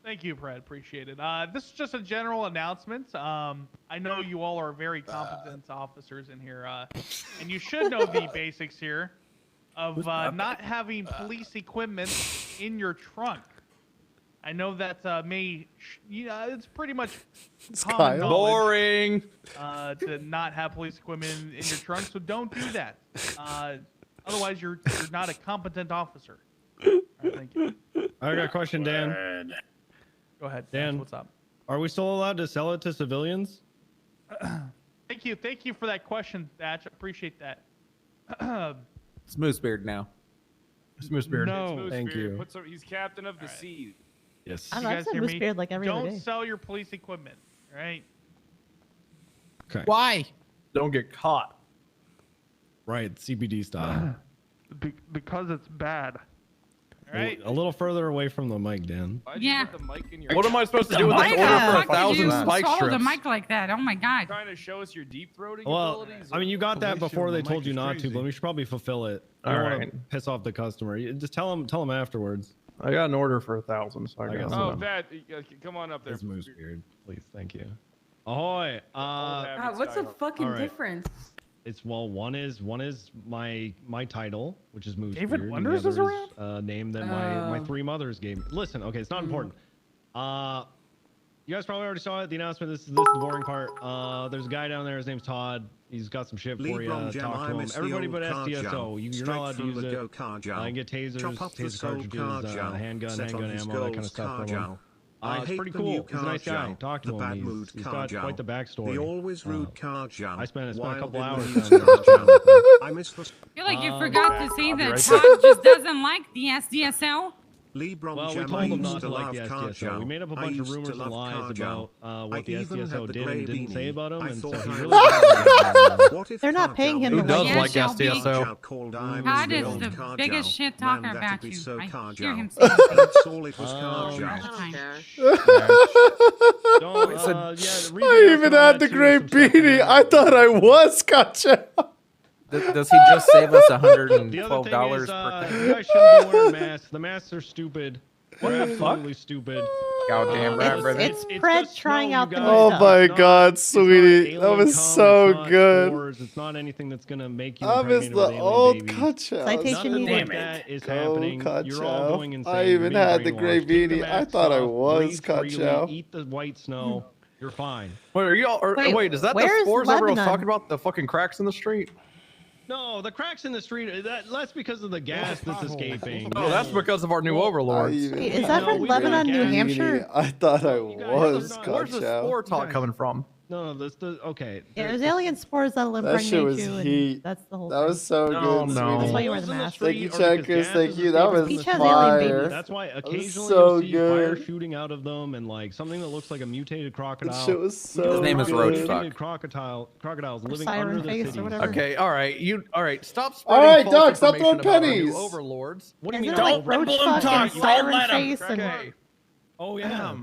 Thank you, Brad. Appreciate it. This is just a general announcement. I know you all are very competent officers in here, and you should know the basics here of not having police equipment in your trunk. I know that it's pretty much common knowledge, Boring. to not have police equipment in your trunk, so don't do that. Otherwise, you're not a competent officer. All right, thank you. I got a question, Dan. Go ahead, Dan. What's up? Are we still allowed to sell it to civilians? Thank you for that question, Thatch. Appreciate that. Smoothbeard now. Smoothbeard. No. Thank you. He's captain of the sea. Yes. I You know, I've guys said hear me? Moosebeard like every other Don't day. sell your police equipment, all right? Okay. Why? Don't get caught. Right, CBD style. Because it's bad. All right. A little further away from the mic, Dan. Yeah. The mic in your What am I supposed to do with Why this the order for fuck did you 1,000 spike swallow strips? the mic like that? Oh my god. Trying to show us your deep throating Well, abilities? I mean, you got that Relation before to they the told mic you is not to, crazy. but we should probably fulfill it. I All don't want to right. piss off the customer. Just tell them afterwards. I got an order for 1,000, so I guess got so. Oh, that. Come on up there. That's Moosebeard. Please, thank you. Ahoy! God, what's the fucking All right. difference? It's one is my title, which is Moosebeard. David and the Wonders is other around? Name that my three mothers gave me. Listen, okay, it's not important. You guys probably already saw it. The announcement. This is the boring part. There's a guy down there. His name's Todd. He's got some shit for you. Talk to him. Everybody but SDSO. You're not allowed to use it. You can get tasers, taser cartridges, handgun ammo, that kind of stuff from him. It's pretty cool. He's a nice guy. Talk to him. He's got quite the backstory. The always rude Ka Chao. I spent a couple Wild hours emotions down there. Ka Chao. I miss I feel like you forgot to say that right Todd just doesn't like the SDSL. Well, we told them not to like the SDSO. We made up a bunch of rumors and lies about what the SDSO did and didn't say about him, and so he really They're not paying him. Who to does like like Shelby. SDSO? Todd is the biggest shit talker about you. I hear him say That's all it was Ka Chao. I even had the gray beanie. I thought I was Ka Chao. Does he just save us $112 You per guys time? shouldn't be wearing masks. The masks are stupid. They're absolutely stupid. Goddamn right, brother. It's Fred trying out the new Oh stuff. my God, sweetie, that was so good. It's not anything that's gonna make you. I miss impregnate the with alien old babies. Ka Chao. Citation Nothing needed. like that is Go happening. Ka You're all Chao. going insane. I You're even being had the gray brainwashed. Take the beanie. I masks thought I off, was breathe Ka freely, Chao. Eat the white snow. You're fine. Wait, are y'all? Wait, is that the where's spores everyone's Lebanon? talking about? The fucking cracks in the street? No, the cracks in the street. That's because of the gas that's escaping. No, that's because of our new overlords. Wait, is that from Lebanon, New Hampshire? I thought I was Ka Where's the Chao. spore talk coming from? No, okay. Yeah, there's alien spores that'll That shit impregnate was you, and heat. that's the whole That thing. was so good. no. That's why sweetie. you wear the mask. Thank you, Or because Checkers. gas Thank is you. That was Peach has alien fire. babies. That's why That was occasionally so you'll see fire good. shooting out of them, and like something that looks like a mutated crocodile. That shit was so His name is good. Roach Mutated Fuck. crocodiles living Siren under the face or city. whatever. Okay, all right, stop All spreading right, false Doug, stop information throwing about our new pennies. overlords. What do you mean? Isn't it like roach fuck and siren face and... Okay. Oh yeah.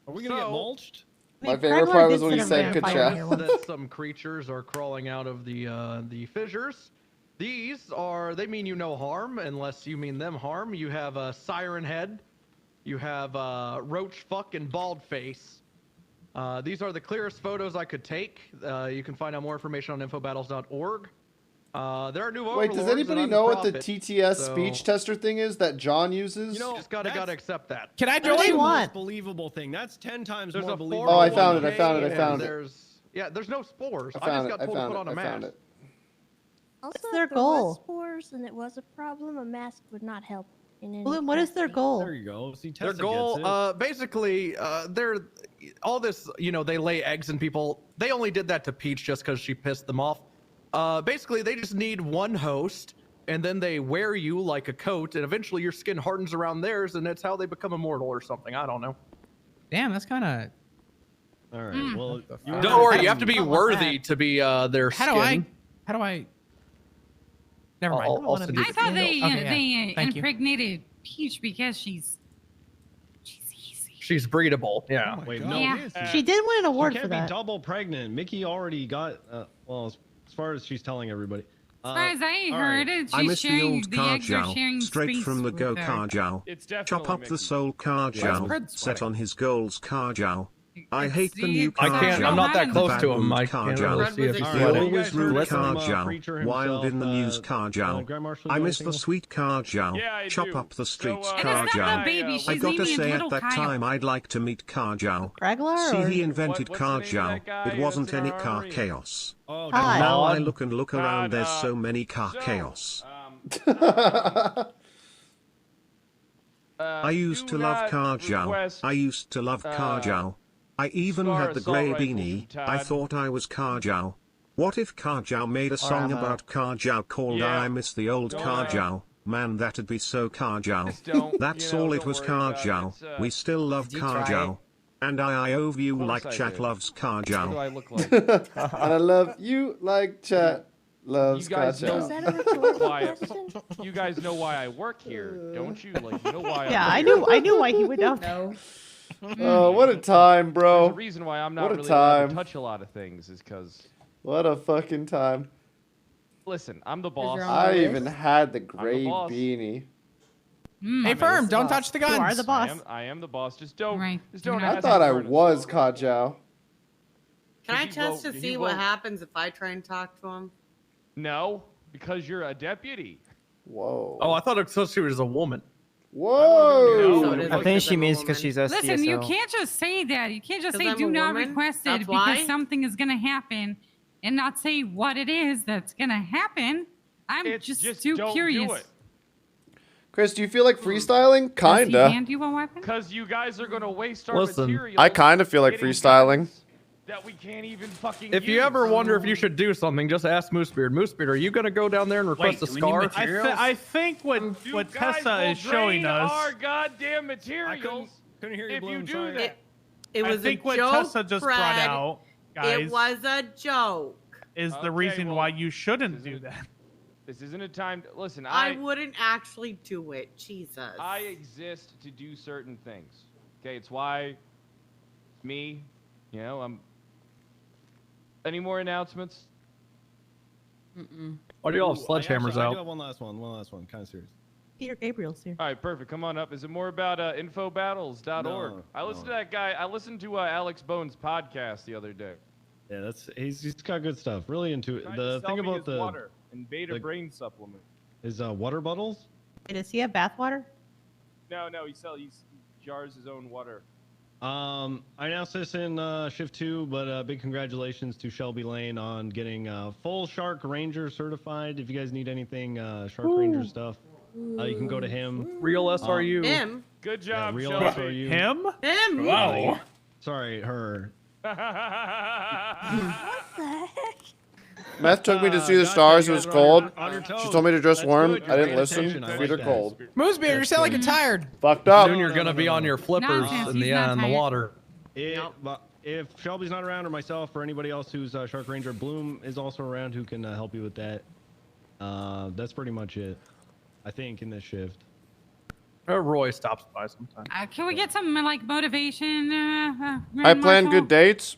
Are we gonna get mulched? My favorite part was when you said Ka Chao. That some creatures are crawling out of the fissures. These they mean you no harm unless you mean them harm. You have a siren head. You have roach fuck and bald face. These are the clearest photos I could take. You can find out more information on infobattles.org. There are new overlords. Wait, does anybody know what the TTS speech tester thing is that John uses? You know, just gotta accept that. Can I What do they join? want? Believable thing. That's 10 times There's more a believable. Oh, I found it. I 401k, found it. I and found it. There's no spores. I found just it. got I told to found put it. on a I mask. found it. What's Also, their if there was goal? spores and it was a problem, a mask would not help. In any Bloom, what is their goal? There you go. See, Their Tessa goal, gets it. basically, they're all this. They lay eggs in people. They only did that to Peach just because she pissed them off. Basically, they just need one host, and then they wear you like a coat, and eventually your skin hardens around theirs, and that's how they become immortal or something. I don't know. Damn, that's kind of. All right. Well, Don't worry, you have to be worthy to be their How skin. do I? Never mind. I thought they Okay, Thank you. impregnated Peach because she's She's breedable. Yeah. Wait, Yeah. no. She did win an award She for can't that. be double pregnant. Mickey already got. Well, as far as she's telling everybody. As far as I all heard right. it, I she's miss the sharing old the Ka eggs are Chao, sharing straight space from the with go her. Ka Chao. It's Chop definitely up the Mickey. soul Ka Chao, Fred's set sweating. on his goals Ka Chao. I hate the new I Ka can't. Chao. I'm not that close to him. I Ka can't Chao. really see if he's All The right, sweating. you guys always rude heard Ka from, Chao, Preacher wild in the himself, news Ka Chao. Grand Marshal, I you miss got the anything? sweet Ka Chao. Yeah, I Chop do. up the So, streets and it's Ka not Chao. the baby, I she's got to naming it say Little at that Kyle. time I'd like to meet Ka Chao. Regular See, or... he invented What's Ka the name of Chao. that guy It wasn't that's in any our car army? chaos. Oh, Hi. Now I Todd. look and look around, Todd, there's so many car chaos. I used to love Ka Chao. I used to love Ka Chao. I even Scar had the assault grey rifles beanie. from I Todd. thought I was Ka Chao. What if Ka Chao made a song about Ka Chao called Yeah. I Miss the Old Don't Ka worry. Chao? Man, that'd be so Ka Chao. Just don't, That's you know, all it don't was worry Ka about it. Chao. It's, We still love Did you Ka try Chao. And I love you Of like course I Chat do. loves Ka What do Chao. I look like? And I love you like chat loves You guys Ka know Chao. Is that a rhetorical why? question? You guys know why I work here, don't you? Like, you know why? Yeah, I'm I here. knew why he went out there. No. Oh, what a time, There's bro. a reason why I'm not What a really allowed to time. touch a lot of things is because, What a fucking time. listen, I'm the boss. your own I list? even had the gray boss. beanie. Hey, Firm, don't touch the guns. You are the boss. I am the boss. Just don't. Right. Just don't. I ask thought me I for an was assault Ka rifle. Chao. Can I Did you test vote- to did see you what vote- happens if I try and talk to him? No, because you're a deputy. Whoa. Oh, I thought it was she was a woman. Whoa. So it is I think because she I'm a means because woman. she's SDSO. Listen, you can't just say that. You can't just 'Cause say I'm do a not woman? request it That's because why? something is going to happen and not say what it is that's going to happen. I'm It's just just too don't curious. do it. Chris, do you feel like freestyling? Does he Kinda. hand you a weapon? Because you guys are gonna waste our Listen, materials. I kinda feel like getting freestyling. guns That we can't even fucking If you use. ever wonder if you should do something, just ask Moosebeard. Moosebeard, are you gonna go down there and request a scar? I think what You guys Tessa will is showing drain us. our goddamn materials. Couldn't hear you, if you Bloom, do sorry. that. It was I think a what joke, Tessa just brought Fred. out, guys, It was a joke. is the Okay, reason well, why you shouldn't do that. This isn't a time. To, listen, I wouldn't actually do it. Jesus. I exist to do certain things. Okay, it's why me. You know, I'm. Any more announcements? Why do you all have sledgehammers I out? do have one last one, kind of serious. Peter Gabriel's here. All right, perfect. Come on up. Is it more about infobattles.org? No, I listened to that guy. I listened to Alex Bones' podcast the other day. Yeah, he's got good stuff. Really into it. Tried The to sell thing me about his water and beta brain supplement. is water bottles. Wait, does he have bathwater? No, he jars his own water. I announced this in Shift 2, but big congratulations to Shelby Lane on getting full Shark Ranger certified. If you guys need anything Shark Ranger stuff, you can go to him. Real SRU. Him. Good job, real Shelby. SRU. Him? Him. Wow. Sorry, her. What the heck? Meth took me to see the stars. It was cold. On your toes. She told me to dress That's warm. good. I You're didn't paying listen. attention. I Feet like are that. cold. Moosebeard, you sound like you're tired. Fucked up. Soon you're gonna be on your flippers Nonsense, in he's the not in the tired. water. If Shelby's not around, or myself, or anybody else who's Shark Ranger, Bloom is also around who can help you with that. That's pretty much it, I think, in this shift. Roy stops by sometimes. Can we get some like motivation? I plan Marshall? good dates.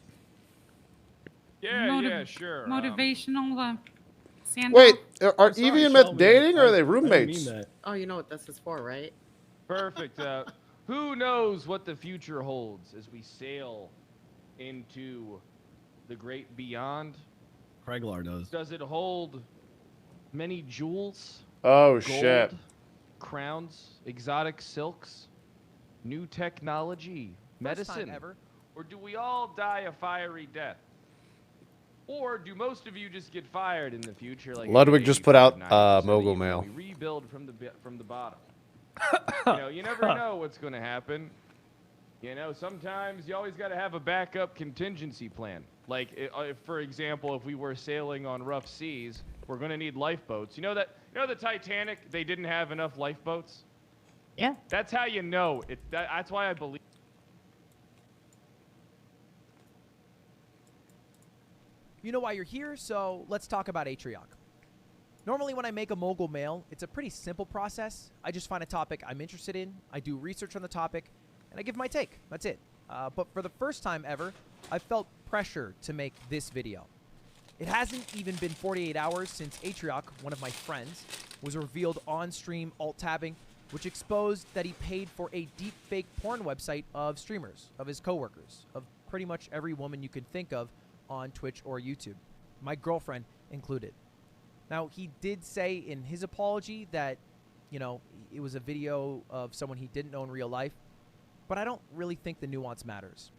Yeah, sure. Motivational. Sand Wait, off? are Evie and Meth dating, or are they roommates? Oh, you know what this is for, right? Perfect. Who knows what the future holds as we sail into the great beyond? Craiglar does. Does it hold many jewels? Oh, gold, shit. Crowns, exotic silks, new technology, medicine, ever. or do we all die a fiery death? Or do most of you just get fired in the future? Like Ludwig just put out 85, 90% Mogul of you, Mail. We rebuild from the bottom. You know, you never know what's going to happen. You know, sometimes you always got to have a backup contingency plan. Like, if, for example, if we were sailing on rough seas, we're going to need lifeboats. You know the Titanic, they didn't have enough lifeboats? Yeah. That's how you know. That's why I believe. You know why you're here, so let's talk about Atrioc. Normally when I make a mogul mail, it's a pretty simple process. I just find a topic I'm interested in, I do research on the topic, and I give my take. That's it. But for the first time ever, I felt pressure to make this video. It hasn't even been 48 hours since Atrioc, one of my friends, was revealed on-stream alt-tabbing, which exposed that he paid for a deep-fake porn website of streamers, of his coworkers, of pretty much every woman you could think of on Twitch or YouTube, my girlfriend included. Now, he did say in his apology that, you know, it was a video of someone he didn't know in real life, but I don't really think the nuance matters.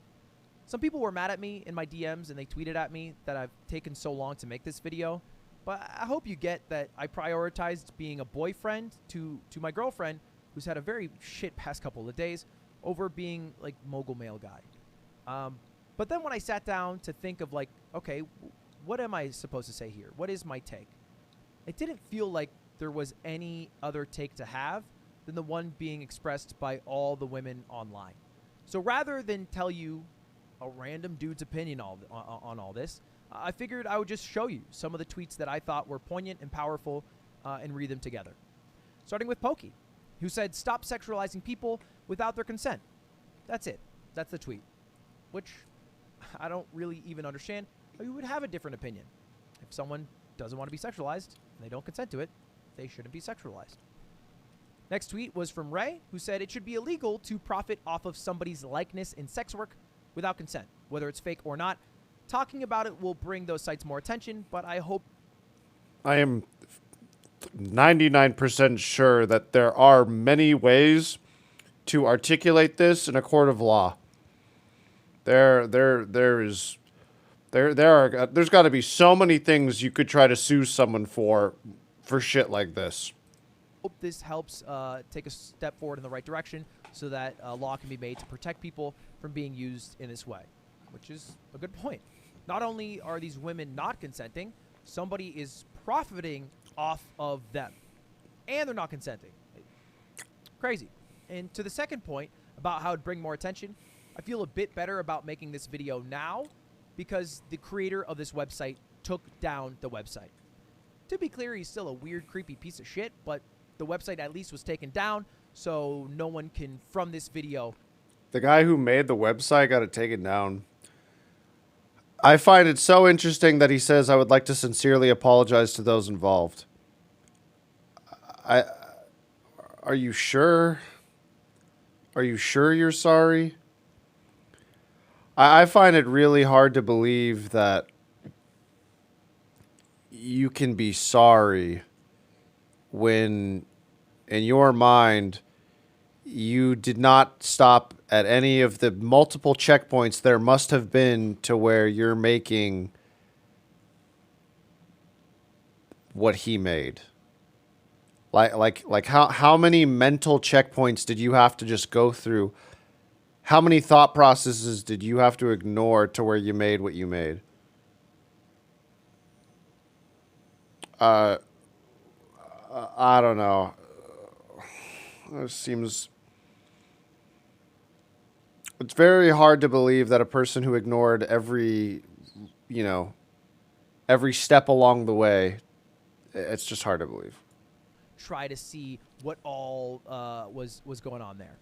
Some people were mad at me in my DMs and they tweeted at me that I've taken so long to make this video, but I hope you get that I prioritized being a boyfriend to my girlfriend, who's had a very shit past couple of days, over being, like, mogul male guy. But then when I sat down to think of, like, okay, what am I supposed to say here? What is my take? It didn't feel like there was any other take to have than the one being expressed by all the women online. So rather than tell you a random dude's opinion on all this, I figured I would just show you some of the tweets that I thought were poignant and powerful and read them together. Starting with Pokey, who said, "Stop sexualizing people without their consent." That's it. That's the tweet. Which I don't really even understand how you would have a different opinion. If someone doesn't want to be sexualized and they don't consent to it, they shouldn't be sexualized. Next tweet was from Ray, who said it should be illegal to profit off of somebody's likeness in sex work without consent, whether it's fake or not. Talking about it will bring those sites more attention, but I hope... I am 99% sure that there are many ways to articulate this in a court of law. There's got to be so many things you could try to sue someone for shit like this. Hope this helps take a step forward in the right direction so that law can be made to protect people from being used in this way, which is a good point. Not only are these women not consenting, somebody is profiting off of them, and they're not consenting. Crazy. And to the second point about how it'd bring more attention, I feel a bit better about making this video now because the creator of this website took down the website. To be clear, he's still a weird, creepy piece of shit, but the website at least was taken down, so no one can, from this video... The guy who made the website got it taken down. I find it so interesting that he says, "I would like to sincerely apologize to those involved." Are you sure? Are you sure you're sorry? I find it really hard to believe that you can be sorry when, in your mind, you did not stop at any of the multiple checkpoints there must have been to where you're making what he made. Like how many mental checkpoints did you have to just go through How many thought processes did you have to ignore to where you made what you made? I don't know. It seems... It's very hard to believe that a person who ignored every, you know, every step along the way, it's just hard to believe. Try to see what all was going on there.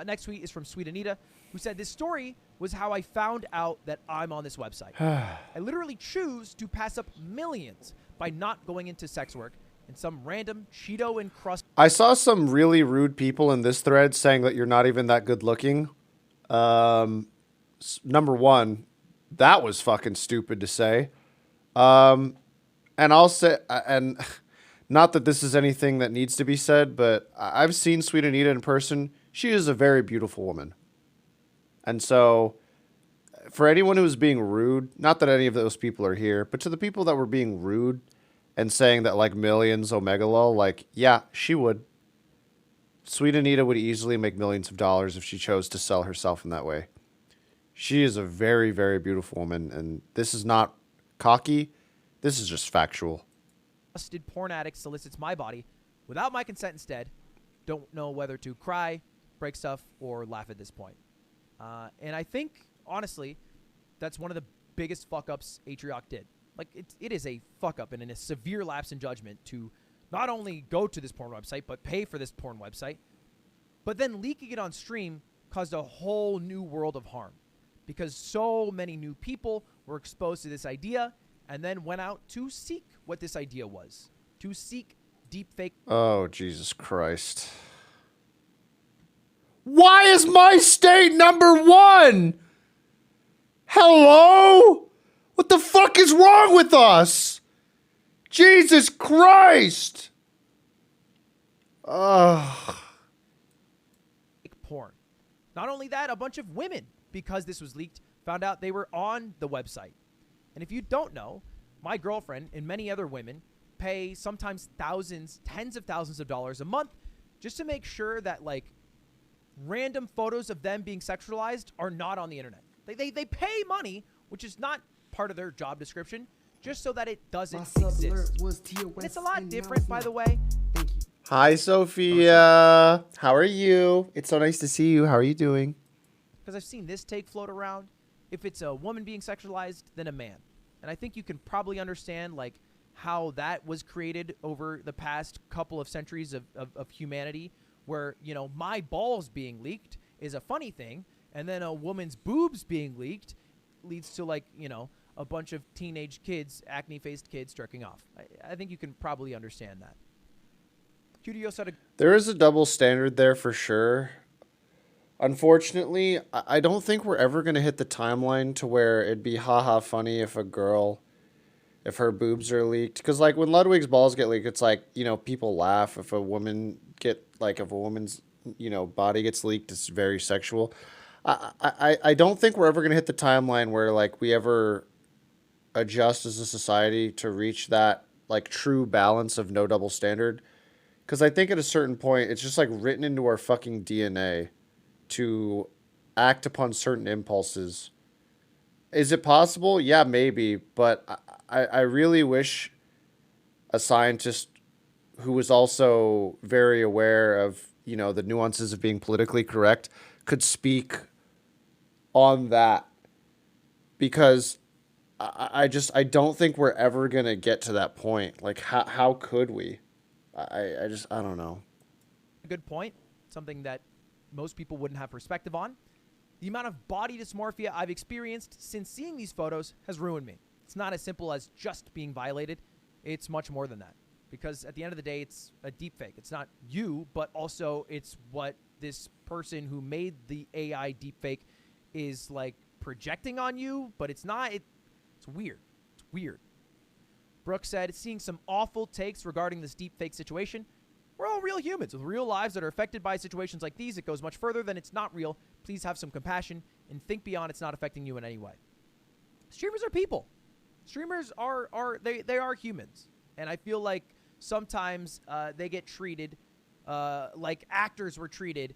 Next tweet is from Sweet Anita, who said, this story was how I found out that I'm on this website. I literally choose to pass up millions by not going into sex work and some random Cheeto and crust. I saw some really rude people in this thread saying that you're not even that good looking. Number one, that was fucking stupid to say. And I'll say, and not that this is anything that needs to be said, but I've seen Sweet Anita in person. She is a very beautiful woman. And so for anyone who was being rude, not that any of those people are here, but to the people that were being rude and saying that like millions Omega lol, like, yeah, she would. Sweet Anita would easily make millions of dollars if she chose to sell herself in that way. She is a very, very beautiful woman, and this is not cocky. This is just factual. Busted porn addict solicits my body without my consent instead. Don't know whether to cry, break stuff, or laugh at this point. And I think, honestly, that's one of the biggest fuck-ups Atrioc did. Like, it is a fuck-up and a severe lapse in judgment to not only go to this porn website, but pay for this porn website. But then leaking it on stream caused a whole new world of harm because so many new people were exposed to this idea and then went out to seek what this idea was, to seek deepfake. Oh, Jesus Christ. Why is my state #1? Hello? What the fuck is wrong with us? Jesus Christ. Ugh. Porn. Not only that, a bunch of women, because this was leaked, found out they were on the website. And if you don't know, my girlfriend and many other women pay sometimes thousands, tens of thousands of dollars a month just to make sure that like random photos of them being sexualized are not on the internet. They pay money, which is not part of their job description, just so that it doesn't exist. And it's a lot different, by the way. Thank you. Hi, Sophia. How are you? It's so nice to see you. How are you doing? Because I've seen this take float around. If it's a woman being sexualized, then a man. And I think you can probably understand like how that was created over the past couple of centuries of humanity, where, you know, my balls being leaked is a funny thing, and then a woman's boobs being leaked leads to, like, you know, a bunch of teenage kids, acne-faced kids jerking off. I think you can probably understand that. QDO said there is a double standard there for sure. Unfortunately, I don't think we're ever going to hit the timeline to where it'd be haha funny if a girl, if her boobs are leaked. Because, like, when Ludwig's balls get leaked, it's like, you know, people laugh. If a woman's, you know, body gets leaked, it's very sexual. I don't think we're ever going to hit the timeline where, like, we ever adjust as a society to reach that, like, true balance of no double standard. Because I think at a certain point, it's just, like, written into our fucking DNA to act upon certain impulses. Is it possible? Yeah, maybe. But I really wish a scientist who was also very aware of, you know, the nuances of being politically correct could speak on that. Because I don't think we're ever going to get to that point. Like, how could we? I don't know. Good point. Something that most people wouldn't have perspective on. The amount of body dysmorphia I've experienced since seeing these photos has ruined me. It's not as simple as just being violated. It's much more than that. Because at the end of the day, it's a deepfake. It's not you, but also it's what this person who made the AI deepfake is, like, projecting on you, but it's not. It's weird. It's weird. Brooke said, seeing some awful takes regarding this deepfake situation. We're all real humans with real lives that are affected by situations like these. It goes much further than it's not real. Please have some compassion and think beyond it's not affecting you in any way. Streamers are people. Streamers they are humans. And I feel like sometimes they get treated like actors were treated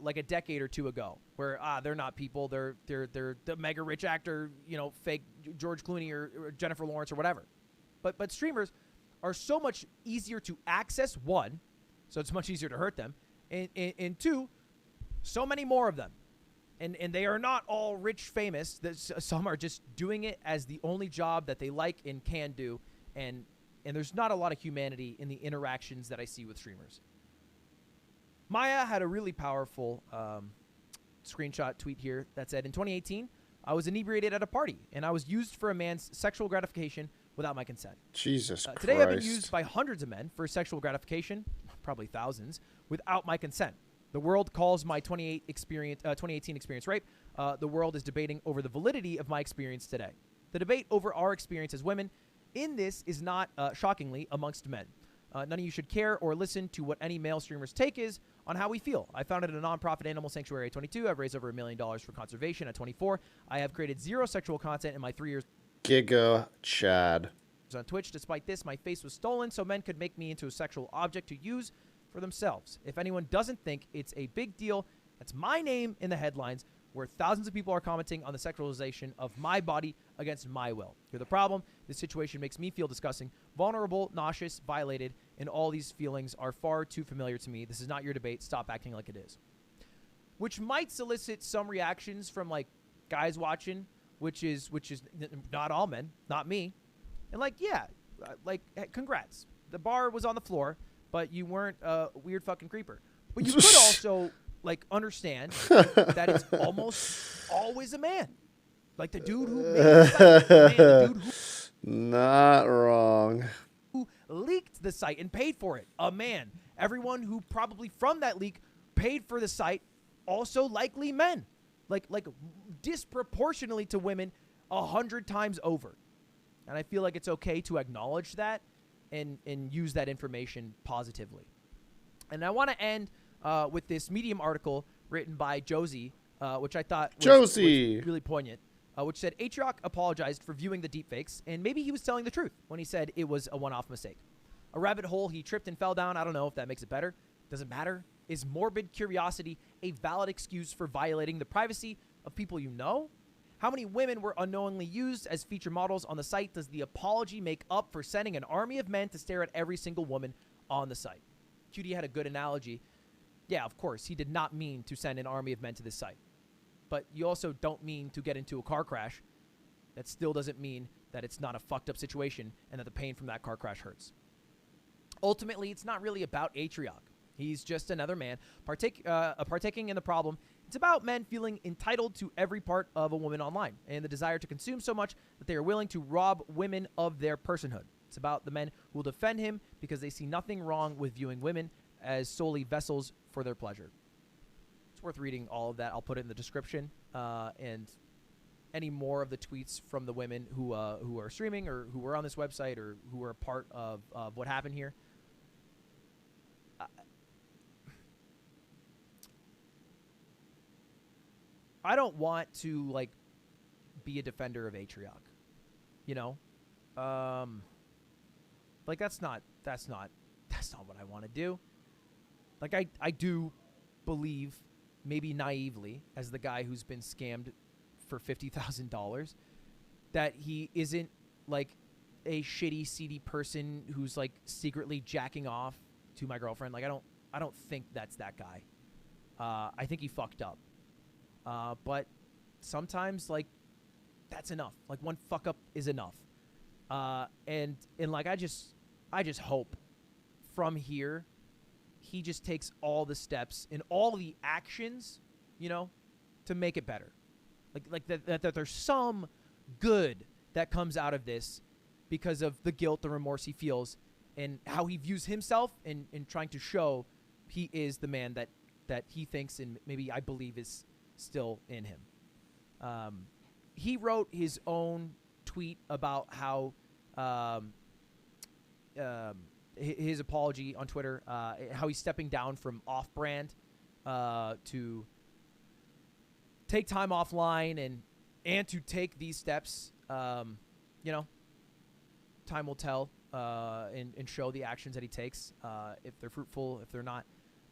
like a decade or two ago, where they're not people, they're the mega rich actor, you know, fake George Clooney or Jennifer Lawrence or whatever. But streamers are so much easier to access, one, so it's much easier to hurt them, and two, so many more of them. And they are not all rich, famous. Some are just doing it as the only job that they like and can do. And there's not a lot of humanity in the interactions that I see with streamers. Maya had a really powerful screenshot tweet here that said, in 2018, I was inebriated at a party, and I was used for a man's sexual gratification without my consent. Jesus Christ. Today I've been used by hundreds of men for sexual gratification, probably thousands, without my consent. The world calls my 2018 experience rape. The world is debating over the validity of my experience today. The debate over our experience as women in this is not, shockingly, amongst men. None of you should care or listen to what any male streamer's take is on how we feel. I founded a nonprofit animal sanctuary at 22. I've raised over $1 million for conservation at 24. I have created 0 sexual content in my 3 years. Giga Chad. On Twitch. Despite this, my face was stolen so men could make me into a sexual object to use for themselves. If anyone doesn't think it's a big deal, that's my name in the headlines where thousands of people are commenting on the sexualization of my body against my will. You're the problem. This situation makes me feel disgusting, vulnerable, nauseous, violated, and all these feelings are far too familiar to me. This is not your debate. Stop acting like it is. Which might solicit some reactions from like guys watching, which is not all men, not me. And like, yeah, like, congrats. The bar was on the floor, but you weren't a weird fucking creeper. But you could also like understand that it's almost always a man. Like the dude who made the site, the dude who not wrong. Who leaked the site and paid for it, a man. Everyone who probably from that leak paid for the site, also likely men. Like disproportionately to women 100 times over. And I feel like it's okay to acknowledge that and use that information positively. And I want to end with this Medium article written by Josie, which I thought was really poignant, which said, Atrioc apologized for viewing the deepfakes, and maybe he was telling the truth when he said it was a one-off mistake. A rabbit hole he tripped and fell down, I don't know if that makes it better. Doesn't matter. Is morbid curiosity a valid excuse for violating the privacy of people you know? How many women were unknowingly used as feature models on the site? Does the apology make up for sending an army of men to stare at every single woman on the site? QD had a good analogy. Yeah, of course, he did not mean to send an army of men to this site. But you also don't mean to get into a car crash. That still doesn't mean that it's not a fucked up situation and that the pain from that car crash hurts. Ultimately, it's not really about Atrioc. He's just another man partaking in the problem. It's about men feeling entitled to every part of a woman online and the desire to consume so much that they are willing to rob women of their personhood. It's about the men who will defend him because they see nothing wrong with viewing women as solely vessels for their pleasure. It's worth reading all of that. I'll put it in the description. And any more of the tweets from the women who are streaming or who were on this website or who were a part of what happened here. I don't want to like be a defender of Atrioc, you know, like that's not what I want to do. Like I do believe, maybe naively, as the guy who's been scammed for $50,000, that he isn't like a shitty, seedy person who's like secretly jacking off to my girlfriend. Like I don't think that's that guy. I think he fucked up. But sometimes like that's enough. Like one fuck up is enough. And like I just hope from here he just takes all the steps and all the actions, you know, to make it better. Like that there's some good that comes out of this because of the guilt, the remorse he feels, and how he views himself in trying to show he is the man that he thinks and maybe I believe is still in him. He wrote his own tweet about how his apology on Twitter, how he's stepping down from off-brand to take time offline and to take these steps. You know, time will tell and show the actions that he takes, if they're fruitful, if they're not.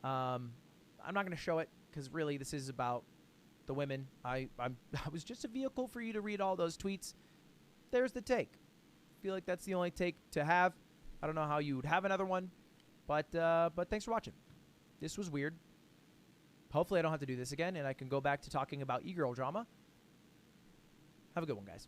I'm not going to show it. because really this is about the women. I was just a vehicle for you to read all those tweets. There's the take. Feel like that's the only take to have. I don't know how you would have another one, but thanks for watching. This was weird. Hopefully I don't have to do this again, and I can go back to talking about e-girl drama. Have a good one, guys.